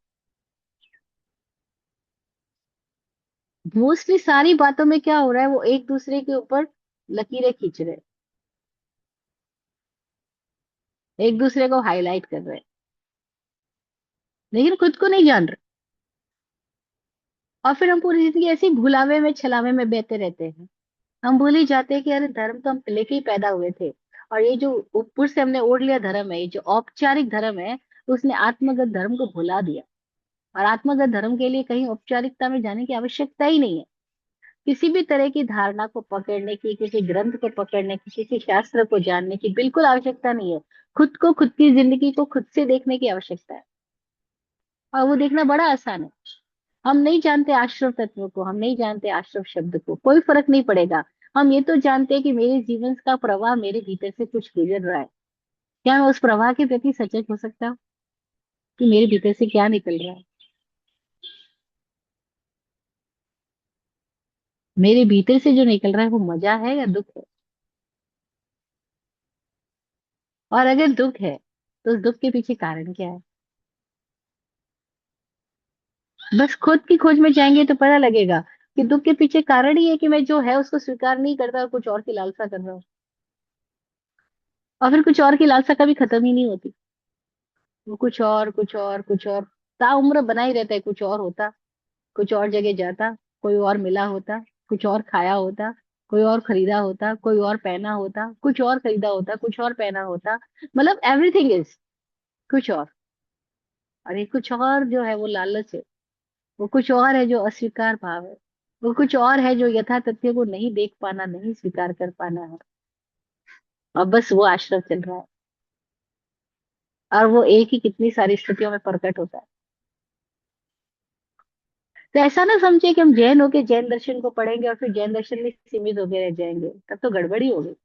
मोस्टली सारी बातों में क्या हो रहा है, वो एक दूसरे के ऊपर लकीरें खींच रहे हैं, एक दूसरे को हाईलाइट कर रहे हैं, लेकिन खुद को नहीं जान रहे। और फिर हम पूरी जिंदगी ऐसे ही भुलावे में छलावे में बहते रहते हैं। हम भूल ही जाते हैं कि अरे धर्म तो हम लेके ही पैदा हुए थे। और ये जो ऊपर से हमने ओढ़ लिया धर्म है, ये जो औपचारिक धर्म है, उसने आत्मगत धर्म को भुला दिया। और आत्मगत धर्म के लिए कहीं औपचारिकता में जाने की आवश्यकता ही नहीं है। किसी भी तरह की धारणा को पकड़ने की, किसी ग्रंथ को पकड़ने की, किसी शास्त्र को जानने की बिल्कुल आवश्यकता नहीं है। खुद को, खुद की जिंदगी को खुद से देखने की आवश्यकता है। और वो देखना बड़ा आसान है। हम नहीं जानते आश्रव तत्व को, हम नहीं जानते आश्रव शब्द को, कोई फर्क नहीं पड़ेगा। हम ये तो जानते हैं कि मेरे जीवन का प्रवाह, मेरे भीतर से कुछ गुजर रहा है। क्या मैं उस प्रवाह के प्रति सचेत हो सकता हूँ कि मेरे भीतर से क्या निकल रहा है, मेरे भीतर से जो निकल रहा है वो मजा है या दुख है। और अगर दुख है तो उस दुख के पीछे कारण क्या है। बस खुद की खोज में जाएंगे तो पता लगेगा कि दुख के पीछे कारण ही है कि मैं जो है उसको स्वीकार नहीं करता और कुछ और की लालसा कर रहा हूँ। और फिर कुछ और की लालसा कभी खत्म ही नहीं होती, वो कुछ और कुछ और कुछ और ताउम्र बना ही रहता है, कुछ और होता। कुछ और जगह जाता, कोई और मिला होता, कुछ और खाया होता, कोई और खरीदा होता, कोई और पहना होता, कुछ और खरीदा होता, कुछ और पहना होता। मतलब एवरीथिंग इज कुछ और। और ये कुछ और जो है वो लालच है। वो कुछ और है जो अस्वीकार भाव है। वो कुछ और है जो यथा तथ्य को नहीं देख पाना, नहीं स्वीकार कर पाना है। और बस वो आश्रम चल रहा है। और वो एक ही कितनी सारी स्थितियों में प्रकट होता है। तो ऐसा ना समझे कि हम जैन होके जैन दर्शन को पढ़ेंगे और फिर जैन दर्शन में सीमित होके रह जाएंगे, तब तो गड़बड़ी हो गई।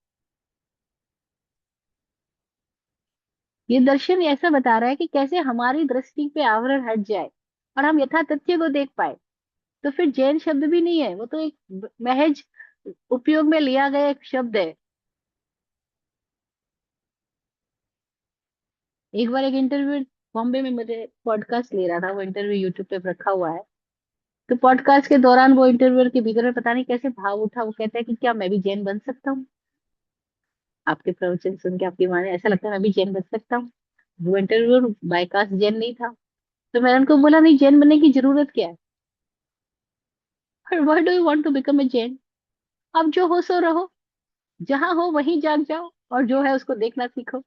ये दर्शन ऐसा बता रहा है कि कैसे हमारी दृष्टि पे आवरण हट जाए और हम यथा तथ्य को देख पाए। तो फिर जैन शब्द भी नहीं है, वो तो एक महज उपयोग में लिया गया एक शब्द है। एक बार एक इंटरव्यू बॉम्बे में मुझे पॉडकास्ट ले रहा था, वो इंटरव्यू यूट्यूब पे रखा हुआ है। तो पॉडकास्ट के दौरान वो इंटरव्यूअर के भीतर में पता नहीं कैसे भाव उठा, वो कहता है कि क्या मैं भी जैन बन सकता हूँ? आपके प्रवचन सुन के आपकी माने ऐसा लगता है मैं भी जैन बन सकता हूँ। वो इंटरव्यूअर बायकास्ट जैन नहीं था। तो मैंने उनको बोला, नहीं, जैन बनने की जरूरत क्या है? Why do you want to become a Jain? अब जो हो सो रहो, जहां हो वहीं जाग जाओ और जो है उसको देखना सीखो।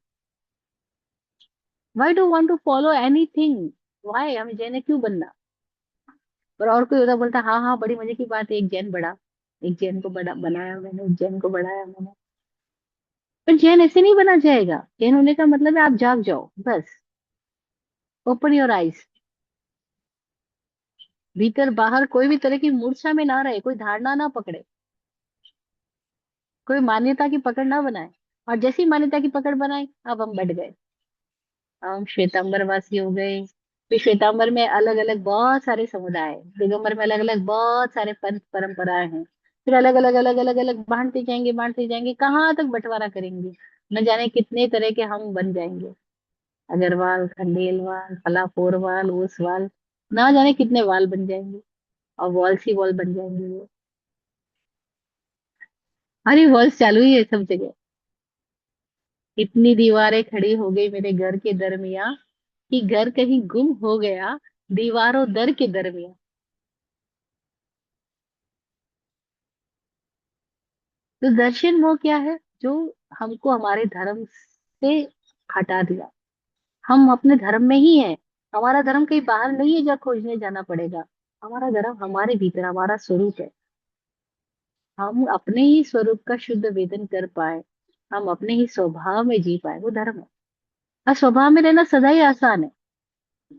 Why do want to follow anything? Why हमें जैन क्यों बनना? और कोई होता बोलता, हाँ हाँ बड़ी मजे की बात है, एक जैन बड़ा, एक जैन को बड़ा बनाया मैंने, एक जैन को बढ़ाया मैंने। पर जैन ऐसे नहीं बना जाएगा। जैन होने का मतलब है आप जाग जाओ बस। Open your eyes. भीतर बाहर कोई भी तरह की मूर्छा में ना रहे, कोई धारणा ना पकड़े, कोई मान्यता की पकड़ ना बनाए। और जैसी मान्यता की पकड़ बनाए, अब हम बढ़ गए। हम श्वेतांबर वासी हो गए। फिर श्वेतांबर में अलग अलग बहुत सारे समुदाय, दिगंबर में अलग अलग बहुत सारे पंथ परंपराएं हैं। फिर अलग अलग अलग अलग अलग बांटते जाएंगे, बांटते जाएंगे, कहाँ तक बंटवारा करेंगे? न जाने कितने तरह के हम बन जाएंगे। अग्रवाल, खंडेलवाल, फलाफोरवाल, ओसवाल, ना जाने कितने वाल बन जाएंगे। और वॉल सी वॉल बन जाएंगे वो। अरे वॉल्स चालू ही है सब जगह। इतनी दीवारें खड़ी हो गई मेरे घर के दरमिया कि घर कहीं गुम हो गया दीवारों दर के दरमिया। तो दर्शन वो क्या है जो हमको हमारे धर्म से हटा दिया। हम अपने धर्म में ही हैं। हमारा धर्म कहीं बाहर नहीं है जहाँ खोजने जाना पड़ेगा। हमारा धर्म हमारे भीतर, हमारा स्वरूप है। हम अपने ही स्वरूप का शुद्ध वेदन कर पाए, हम अपने ही स्वभाव में जी पाए, वो धर्म है। और स्वभाव में रहना सदा ही आसान है।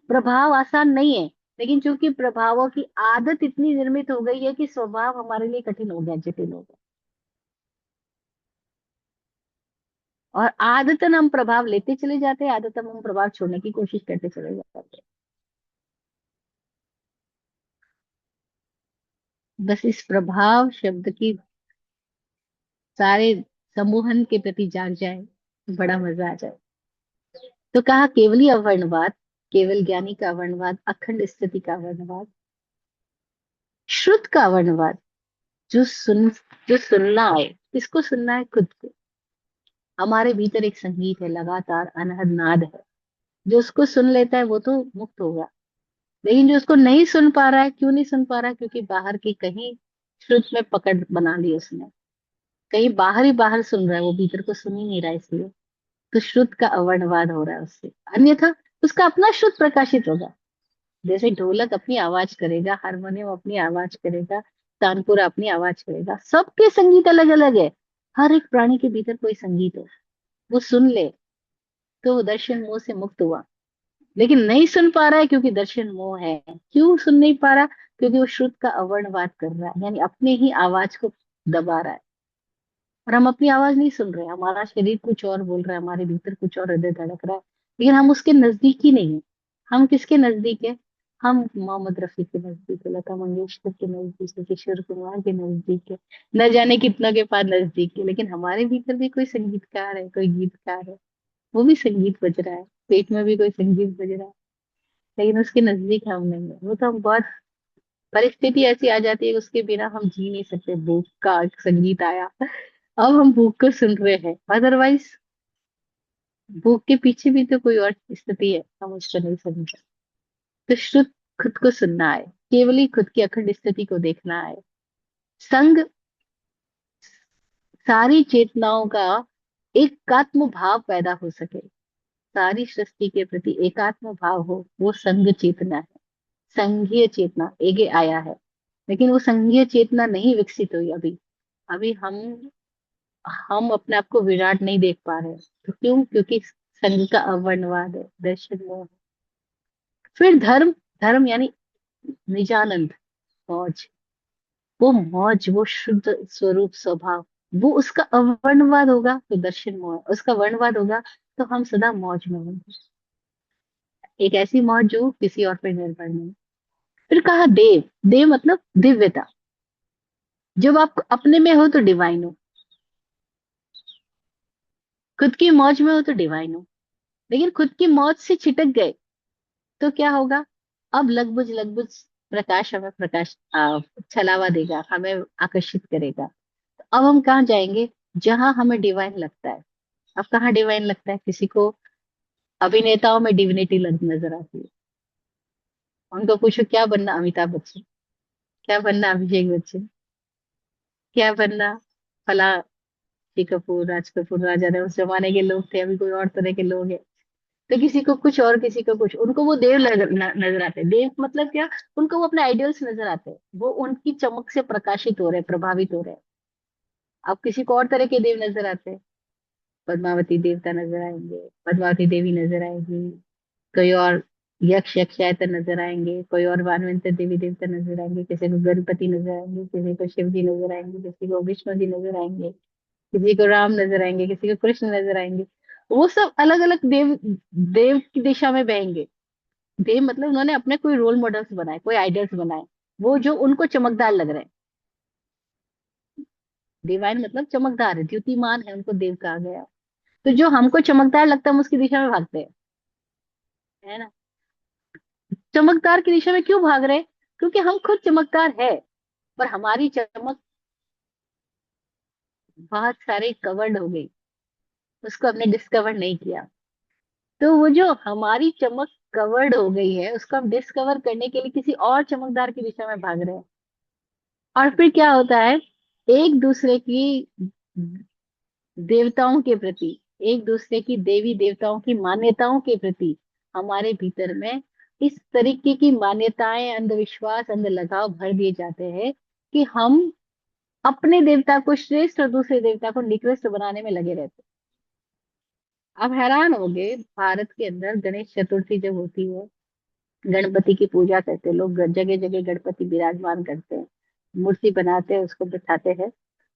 प्रभाव आसान नहीं है। लेकिन चूंकि प्रभावों की आदत इतनी निर्मित हो गई है कि स्वभाव हमारे लिए कठिन हो गया, जटिल हो गया। और आदतन हम प्रभाव लेते चले जाते हैं, आदतन हम प्रभाव छोड़ने की कोशिश करते चले जाते हैं। बस इस प्रभाव शब्द की सारे समूहन के प्रति जाग जाए तो बड़ा मजा आ जाए। तो कहा केवली अवर्णवाद, केवल ज्ञानी का अवर्णवाद, अखंड स्थिति का अवर्णवाद, श्रुत का अवर्णवाद। जो सुन जो सुनना है, किसको सुनना है? खुद को। हमारे भीतर एक संगीत है, लगातार अनहद नाद है। जो उसको सुन लेता है वो तो मुक्त होगा। लेकिन जो उसको नहीं सुन पा रहा है, क्यों नहीं सुन पा रहा है? क्योंकि बाहर की कहीं श्रुत में पकड़ बना ली उसने। कहीं बाहर ही बाहर सुन रहा है, वो भीतर को सुन ही नहीं रहा है, इसलिए तो श्रुत का अवर्णवाद हो रहा है उससे। अन्यथा उसका अपना श्रुत प्रकाशित होगा। जैसे ढोलक अपनी आवाज करेगा, हारमोनियम अपनी आवाज करेगा, तानपुरा अपनी आवाज करेगा, सबके संगीत अलग अलग है। हर एक प्राणी के भीतर कोई संगीत है। वो सुन ले तो वो दर्शन मोह से मुक्त हुआ। लेकिन नहीं सुन पा रहा है क्योंकि दर्शन मोह है। क्यों सुन नहीं पा रहा? क्योंकि वो श्रुत का अवर्णवाद कर रहा है, यानी अपने ही आवाज को दबा रहा है। और हम अपनी आवाज नहीं सुन रहे, हमारा शरीर कुछ और बोल रहा है, हमारे भीतर कुछ और हृदय धड़क रहा है। लेकिन हम उसके नजदीक ही नहीं है। हम किसके नजदीक है? हम मोहम्मद रफी के नजदीक है, लता मंगेशकर के नजदीक है, किशोर कुमार के नजदीक है, न जाने कितनों के पास नजदीक है। लेकिन हमारे भीतर भी कोई संगीतकार है, कोई गीतकार है। वो भी संगीत बज रहा है, पेट में भी कोई संगीत बज रहा है। लेकिन उसके नजदीक हम नहीं है। वो तो हम बहुत, परिस्थिति ऐसी आ जाती है कि उसके बिना हम जी नहीं सकते। भूख का एक संगीत आया, अब हम भूख को सुन रहे हैं। अदरवाइज भूख के पीछे भी तो कोई और स्थिति है, हम उसको नहीं समझ। तो श्रुत खुद को सुनना है, केवल ही खुद की अखंड स्थिति को देखना है। संग सारी चेतनाओं का एकात्म भाव पैदा हो सके, सारी सृष्टि के प्रति एकात्म भाव हो, वो संघ चेतना है। संघीय चेतना आगे आया है, लेकिन वो संघीय चेतना नहीं विकसित हुई अभी। अभी हम अपने आप को विराट नहीं देख पा रहे, तो क्यों? क्योंकि संघ का अवर्णवाद है, दर्शन मोह है। फिर धर्म, धर्म यानी निजानंद, मौज। वो मौज, वो शुद्ध स्वरूप स्वभाव, वो उसका अवर्णवाद होगा तो दर्शन मोह है। उसका वर्णवाद होगा तो हम सदा मौज में होंगे। एक ऐसी मौज जो किसी और पर निर्भर नहीं। फिर कहा देव, देव मतलब दिव्यता। जब आप अपने में हो तो डिवाइन हो, खुद की मौज में हो तो डिवाइन हो। लेकिन खुद की मौज से छिटक गए तो क्या होगा? अब लगबुझ लगबुझ प्रकाश हमें छलावा देगा, हमें आकर्षित करेगा। तो अब हम कहाँ जाएंगे? जहां हमें डिवाइन लगता है। अब कहाँ डिवाइन लगता है किसी को? अभिनेताओं में डिविनिटी नजर आती है। उनको पूछो क्या बनना, अमिताभ बच्चन। क्या बनना, अभिषेक बच्चन। क्या बनना, फला ऋषि कपूर, राज कपूर। राजा ने उस जमाने के लोग थे, अभी कोई और तरह के लोग हैं। तो किसी को कुछ और किसी को कुछ, उनको वो देव नजर आते हैं। देव मतलब क्या? उनको वो अपने आइडियल्स नजर आते हैं, वो उनकी चमक से प्रकाशित हो रहे हैं, प्रभावित हो रहे हैं। अब किसी को और तरह के देव नजर आते हैं। पद्मावती देवता नजर आएंगे, पद्मावती देवी नजर आएगी। कोई और यक्ष यक्षायतन नजर आएंगे, कोई और वानवंत देवी देवता नजर आएंगे, किसी को गणपति नजर आएंगे, किसी को शिव जी नजर आएंगे, किसी को विष्णु जी नजर आएंगे, किसी को राम नजर आएंगे, किसी को कृष्ण नजर आएंगे। वो सब अलग अलग देव, देव की दिशा में बहेंगे। देव मतलब उन्होंने अपने कोई रोल मॉडल्स बनाए, कोई आइडल्स बनाए, वो जो उनको चमकदार लग रहे हैं। डिवाइन मतलब चमकदार है, द्युतिमान है, उनको देव कहा गया। तो जो हमको चमकदार लगता है हम उसकी दिशा में भागते हैं, है ना? चमकदार की दिशा में क्यों भाग रहे हैं? क्योंकि हम खुद चमकदार है, पर हमारी चमक बहुत सारे कवर्ड हो गई, उसको हमने डिस्कवर नहीं किया। तो वो जो हमारी चमक कवर्ड हो गई है, उसको हम डिस्कवर करने के लिए किसी और चमकदार की दिशा में भाग रहे हैं। और फिर क्या होता है? एक दूसरे की देवताओं के प्रति, एक दूसरे की देवी देवताओं की मान्यताओं के प्रति हमारे भीतर में इस तरीके की मान्यताएं, अंधविश्वास, अंध लगाव भर दिए जाते हैं कि हम अपने देवता को श्रेष्ठ और दूसरे देवता को निकृष्ट बनाने में लगे रहते हैं। आप हैरान होंगे, भारत के अंदर गणेश चतुर्थी जब होती है, गणपति की पूजा करते हैं लोग, जगह जगह गणपति विराजमान करते हैं, मूर्ति बनाते हैं, उसको बिठाते हैं।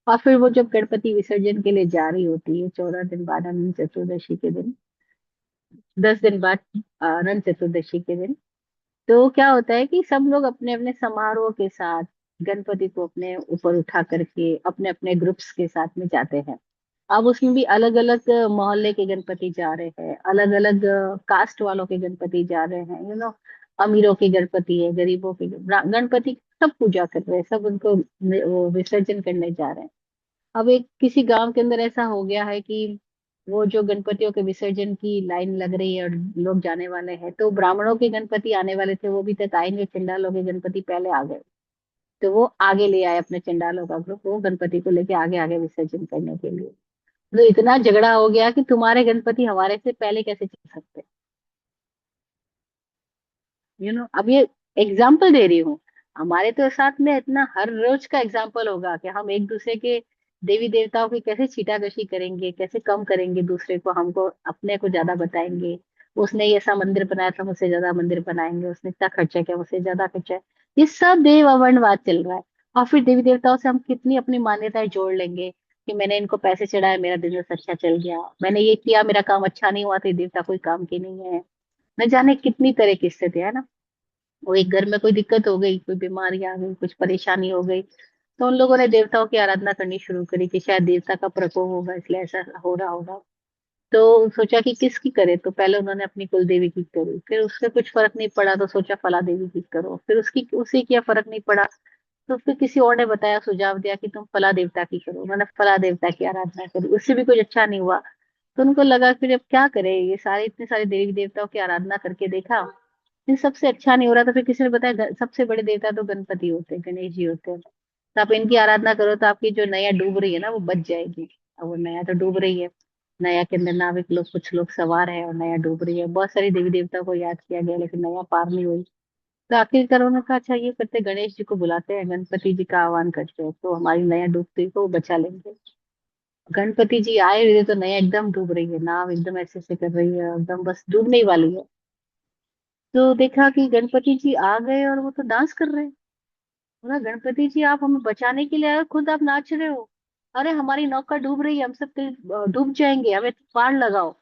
और फिर वो जब गणपति विसर्जन के लिए जा रही होती है 14 दिन बाद, अनंत चतुर्दशी के दिन, 10 दिन बाद, अनंत चतुर्दशी के दिन, तो क्या होता है कि सब लोग अपने अपने समारोह के साथ गणपति को अपने ऊपर उठा करके अपने अपने ग्रुप्स के साथ में जाते हैं। अब उसमें भी अलग अलग मोहल्ले के गणपति जा रहे हैं, अलग अलग कास्ट वालों के गणपति जा रहे हैं, अमीरों के गणपति है, गरीबों के गणपति, सब पूजा कर रहे हैं, सब उनको वो विसर्जन करने जा रहे हैं। अब एक किसी गांव के अंदर ऐसा हो गया है कि वो जो गणपतियों के विसर्जन की लाइन लग रही है और लोग जाने वाले हैं, तो ब्राह्मणों के गणपति आने वाले थे, वो भी तक आएंगे, चंडालों के गणपति पहले आ गए। तो वो आगे ले आए अपने चंडालों का ग्रुप, वो गणपति को लेके आगे आगे विसर्जन करने के लिए। तो इतना झगड़ा हो गया कि तुम्हारे गणपति हमारे से पहले कैसे चल सकते? अब ये एग्जाम्पल दे रही हूँ। हमारे तो साथ में इतना हर रोज का एग्जाम्पल होगा कि हम एक दूसरे के देवी देवताओं की कैसे छीटाकशी करेंगे, कैसे कम करेंगे दूसरे को, हमको अपने को ज्यादा बताएंगे। उसने ये ऐसा मंदिर बनाया था, मुझसे ज्यादा मंदिर बनाएंगे, उसने इतना खर्चा किया, मुझसे ज्यादा खर्चा है। ये सब देव अवर्णवाद चल रहा है। और फिर देवी देवताओं से हम कितनी अपनी मान्यताएं जोड़ लेंगे कि मैंने इनको पैसे चढ़ाए, मेरा बिजनेस अच्छा चल गया, मैंने ये किया, मेरा काम अच्छा नहीं हुआ, तो ये देवता कोई काम की नहीं है। न जाने कितनी तरह की स्थिति है ना। वो एक घर में कोई दिक्कत हो गई, कोई बीमारी आ गई, कुछ परेशानी हो गई, तो उन लोगों ने देवताओं की आराधना करनी शुरू करी कि शायद देवता का प्रकोप होगा, इसलिए ऐसा हो रहा होगा। तो सोचा कि किसकी करे, तो पहले उन्होंने अपनी कुल देवी की करी, फिर उससे कुछ फर्क नहीं पड़ा तो सोचा फला देवी की करो, फिर उसकी उसे किया, फर्क नहीं पड़ा तो फिर किसी और ने बताया, सुझाव दिया कि तुम फला देवता की करो, उन्होंने फला देवता की आराधना करी, उससे भी कुछ अच्छा नहीं हुआ। तो उनको लगा फिर अब क्या करे, ये सारे इतने सारे देवी देवताओं की आराधना करके देखा, इन सबसे अच्छा नहीं हो रहा तो फिर किसी ने बताया सबसे बड़े देवता तो गणपति होते हैं, गणेश जी होते हैं। तो आप इनकी आराधना करो तो आपकी जो नैया डूब रही है ना वो बच जाएगी। अब वो नैया तो डूब रही है, नैया के अंदर नाविक लोग कुछ लोग सवार है और नैया डूब रही है। बहुत सारी देवी देवता को याद किया गया लेकिन नैया पार नहीं हुई। तो आखिरकार उन्होंने कहा अच्छा ये करते, गणेश जी को बुलाते हैं, गणपति जी का आह्वान करते हैं तो हमारी नैया डूबती को वो बचा लेंगे। गणपति जी आए हुए थे तो नैया एकदम डूब रही है, नाव एकदम ऐसे ऐसे कर रही है, एकदम बस डूबने ही वाली है। तो देखा कि गणपति जी आ गए और वो तो डांस कर रहे हैं। बोला गणपति जी आप हमें बचाने के लिए आए हो, खुद आप नाच रहे हो। अरे हमारी नौका डूब रही है, हम सब कहीं डूब जाएंगे, हमें पार लगाओ।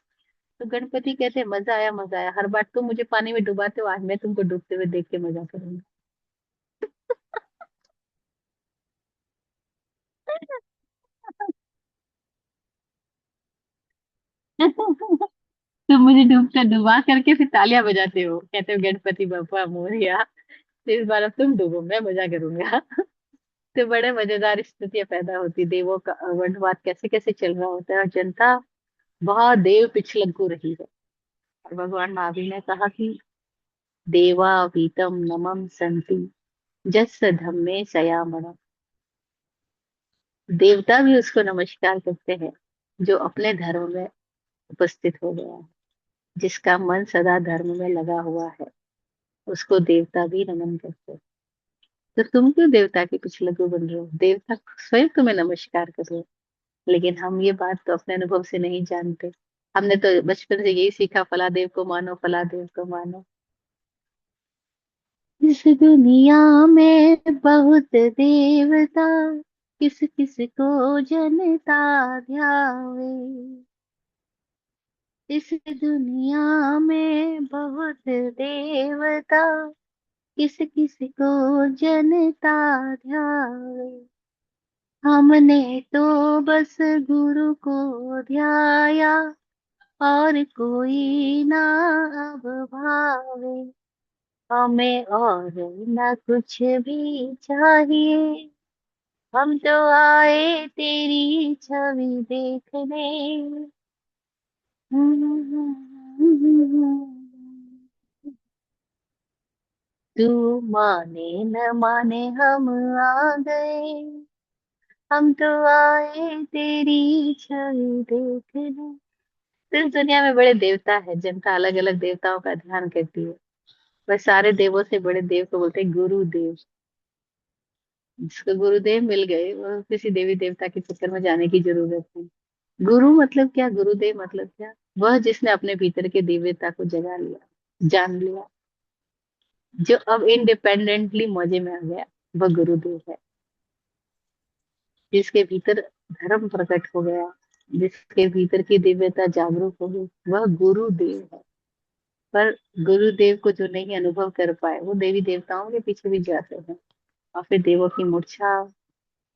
तो गणपति कहते हैं मजा आया मजा आया, हर बार तुम मुझे पानी में डुबाते हो, आज मैं तुमको डूबते हुए देख के मजा करूंगा। तुम मुझे डूबता डुबा करके फिर तालियां बजाते हो, कहते हो गणपति बप्पा मोरया। तो इस बार अब तुम डूबो, मैं मजा करूंगा। तो बड़े मजेदार स्थितियां पैदा होती, देवों का वंशवाद कैसे कैसे चल रहा होता है और जनता बहुत देव पिछलग्गू रही है। और भगवान महावीर ने कहा कि देवा वीतम नमम संति जस धम्मे सयामणम। देवता भी उसको नमस्कार करते हैं जो अपने धर्म में उपस्थित हो गया है, जिसका मन सदा धर्म में लगा हुआ है, उसको देवता भी नमन करते हैं। तो तुम क्यों देवता के कुछ लघु बन रहे हो, देवता स्वयं तुम्हें नमस्कार कर रहे हो। लेकिन हम ये बात तो अपने अनुभव से नहीं जानते। हमने तो बचपन से यही सीखा, फलादेव को मानो फलादेव को मानो। इस दुनिया में बहुत देवता, किस किस को जनता ध्यावे। इस दुनिया में बहुत देवता, किस किस को जनता ध्यावे। हमने तो बस गुरु को ध्याया, और कोई ना अब भावे। हमें और न कुछ भी चाहिए, हम तो आए तेरी छवि देखने। तू माने न माने हम आ गए, हम तो आए तेरी छवि देखने। तो इस दुनिया में बड़े देवता है, जनता अलग अलग देवताओं का ध्यान करती है। वह सारे देवों से बड़े देव को बोलते हैं गुरुदेव। जिसको गुरुदेव मिल गए वो किसी देवी देवता के चक्कर में जाने की जरूरत नहीं। गुरु मतलब क्या, गुरुदेव मतलब क्या, वह जिसने अपने भीतर के दिव्यता को जगा लिया, जान लिया, जो अब इंडिपेंडेंटली मौजे में आ गया, वह गुरुदेव है। जिसके भीतर धर्म प्रकट हो गया, जिसके भीतर की दिव्यता जागरूक हो गई, वह गुरुदेव है। पर गुरुदेव को जो नहीं अनुभव कर पाए वो देवी देवताओं के पीछे भी जाते हैं। और फिर देवों की मूर्छा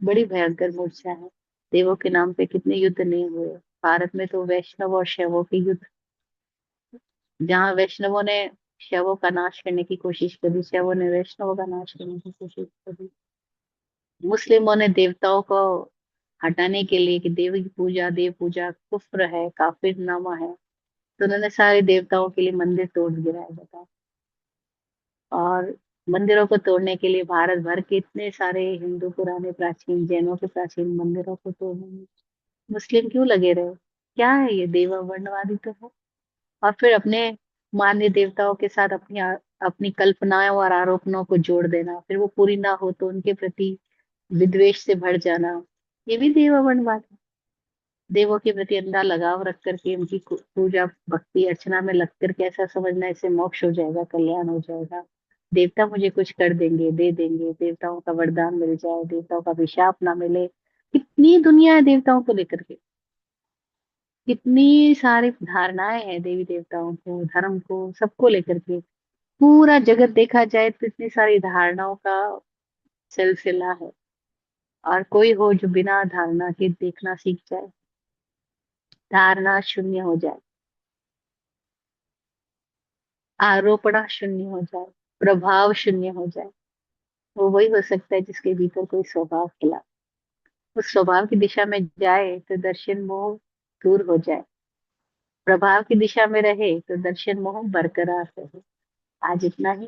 बड़ी भयंकर मूर्छा है। देवों के नाम पे कितने युद्ध नहीं हुए। भारत में तो वैष्णव और शैवों के युद्ध, जहाँ वैष्णवों ने शैवों का नाश करने की कोशिश करी, शैवों ने वैष्णवों का नाश करने की कोशिश करी। मुस्लिमों ने देवताओं को हटाने के लिए कि देव पूजा कुफ्र है, काफिरनामा है, तो उन्होंने सारे देवताओं के लिए मंदिर तोड़ गिराया जाता। और मंदिरों को तोड़ने के लिए भारत भर के इतने सारे हिंदू पुराने प्राचीन, जैनों के प्राचीन मंदिरों को तोड़ने में मुस्लिम क्यों लगे रहे। क्या है ये, देवा वर्णवादी तो है। और फिर अपने मान्य देवताओं के साथ अपनी कल्पनाओं और आरोपणों को जोड़ देना, फिर वो पूरी ना हो तो उनके प्रति विद्वेष से भर जाना, ये भी देवा वर्णवाद है। देवों के प्रति अंधा लगाव रख करके उनकी पूजा भक्ति अर्चना में लग करके ऐसा समझना इससे मोक्ष हो जाएगा, कल्याण हो जाएगा, देवता मुझे कुछ कर देंगे, दे देंगे, देवताओं का वरदान मिल जाए, देवताओं का अभिशाप ना मिले। कितनी दुनिया है देवताओं को लेकर के, कितनी सारी धारणाएं हैं देवी देवताओं को, धर्म को, सबको लेकर के। पूरा जगत देखा जाए तो इतनी सारी धारणाओं का सिलसिला है। और कोई हो जो बिना धारणा के देखना सीख जाए, धारणा शून्य हो जाए, आरोपणा शून्य हो जाए, प्रभाव शून्य हो जाए, वो वही हो सकता है जिसके भीतर कोई स्वभाव खिला, उस स्वभाव की दिशा में जाए तो दर्शन मोह दूर हो जाए, प्रभाव की दिशा में रहे तो दर्शन मोह बरकरार रहे। आज इतना ही।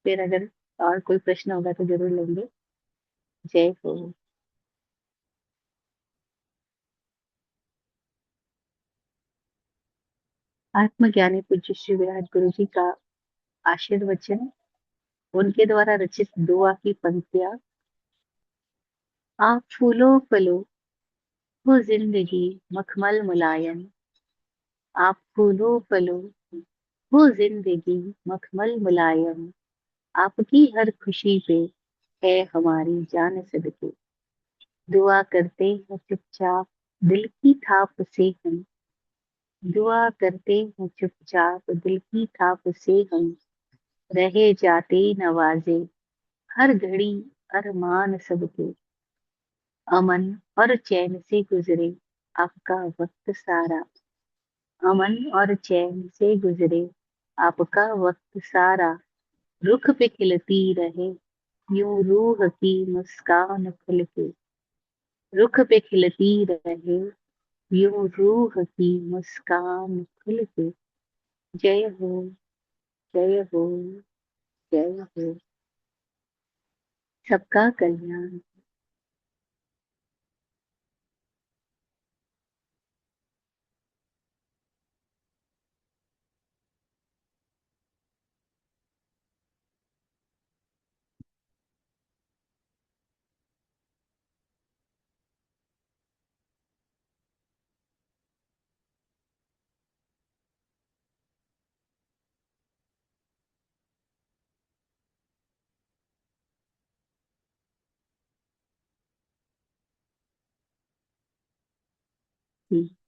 फिर अगर और कोई प्रश्न होगा तो जरूर लेंगे। जय हो। आत्मज्ञानी पूज्य श्री विराट गुरु जी का आशीर्वचन, उनके द्वारा रचित दुआ की पंक्तियां। आप फूलो फलो हो जिंदगी मखमल मुलायम। आप फूलो फलो हो जिंदगी मखमल मुलायम। आपकी हर खुशी पे है हमारी जान सदके। दुआ करते हैं चुपचाप दिल की थाप से हम। दुआ करते हैं चुपचाप दिल की थाप से हम। रहे जाते नवाजे हर घड़ी अरमान सबके। अमन और चैन से गुजरे आपका वक्त सारा। अमन और चैन से गुजरे आपका वक्त सारा। रुख पे खिलती रहे यूं रूह की मुस्कान खुल के। रुख पे खिलती रहे यूं रूह की मुस्कान खुल के। जय हो, जय हो, जय हो। सबका कल्याण। जी।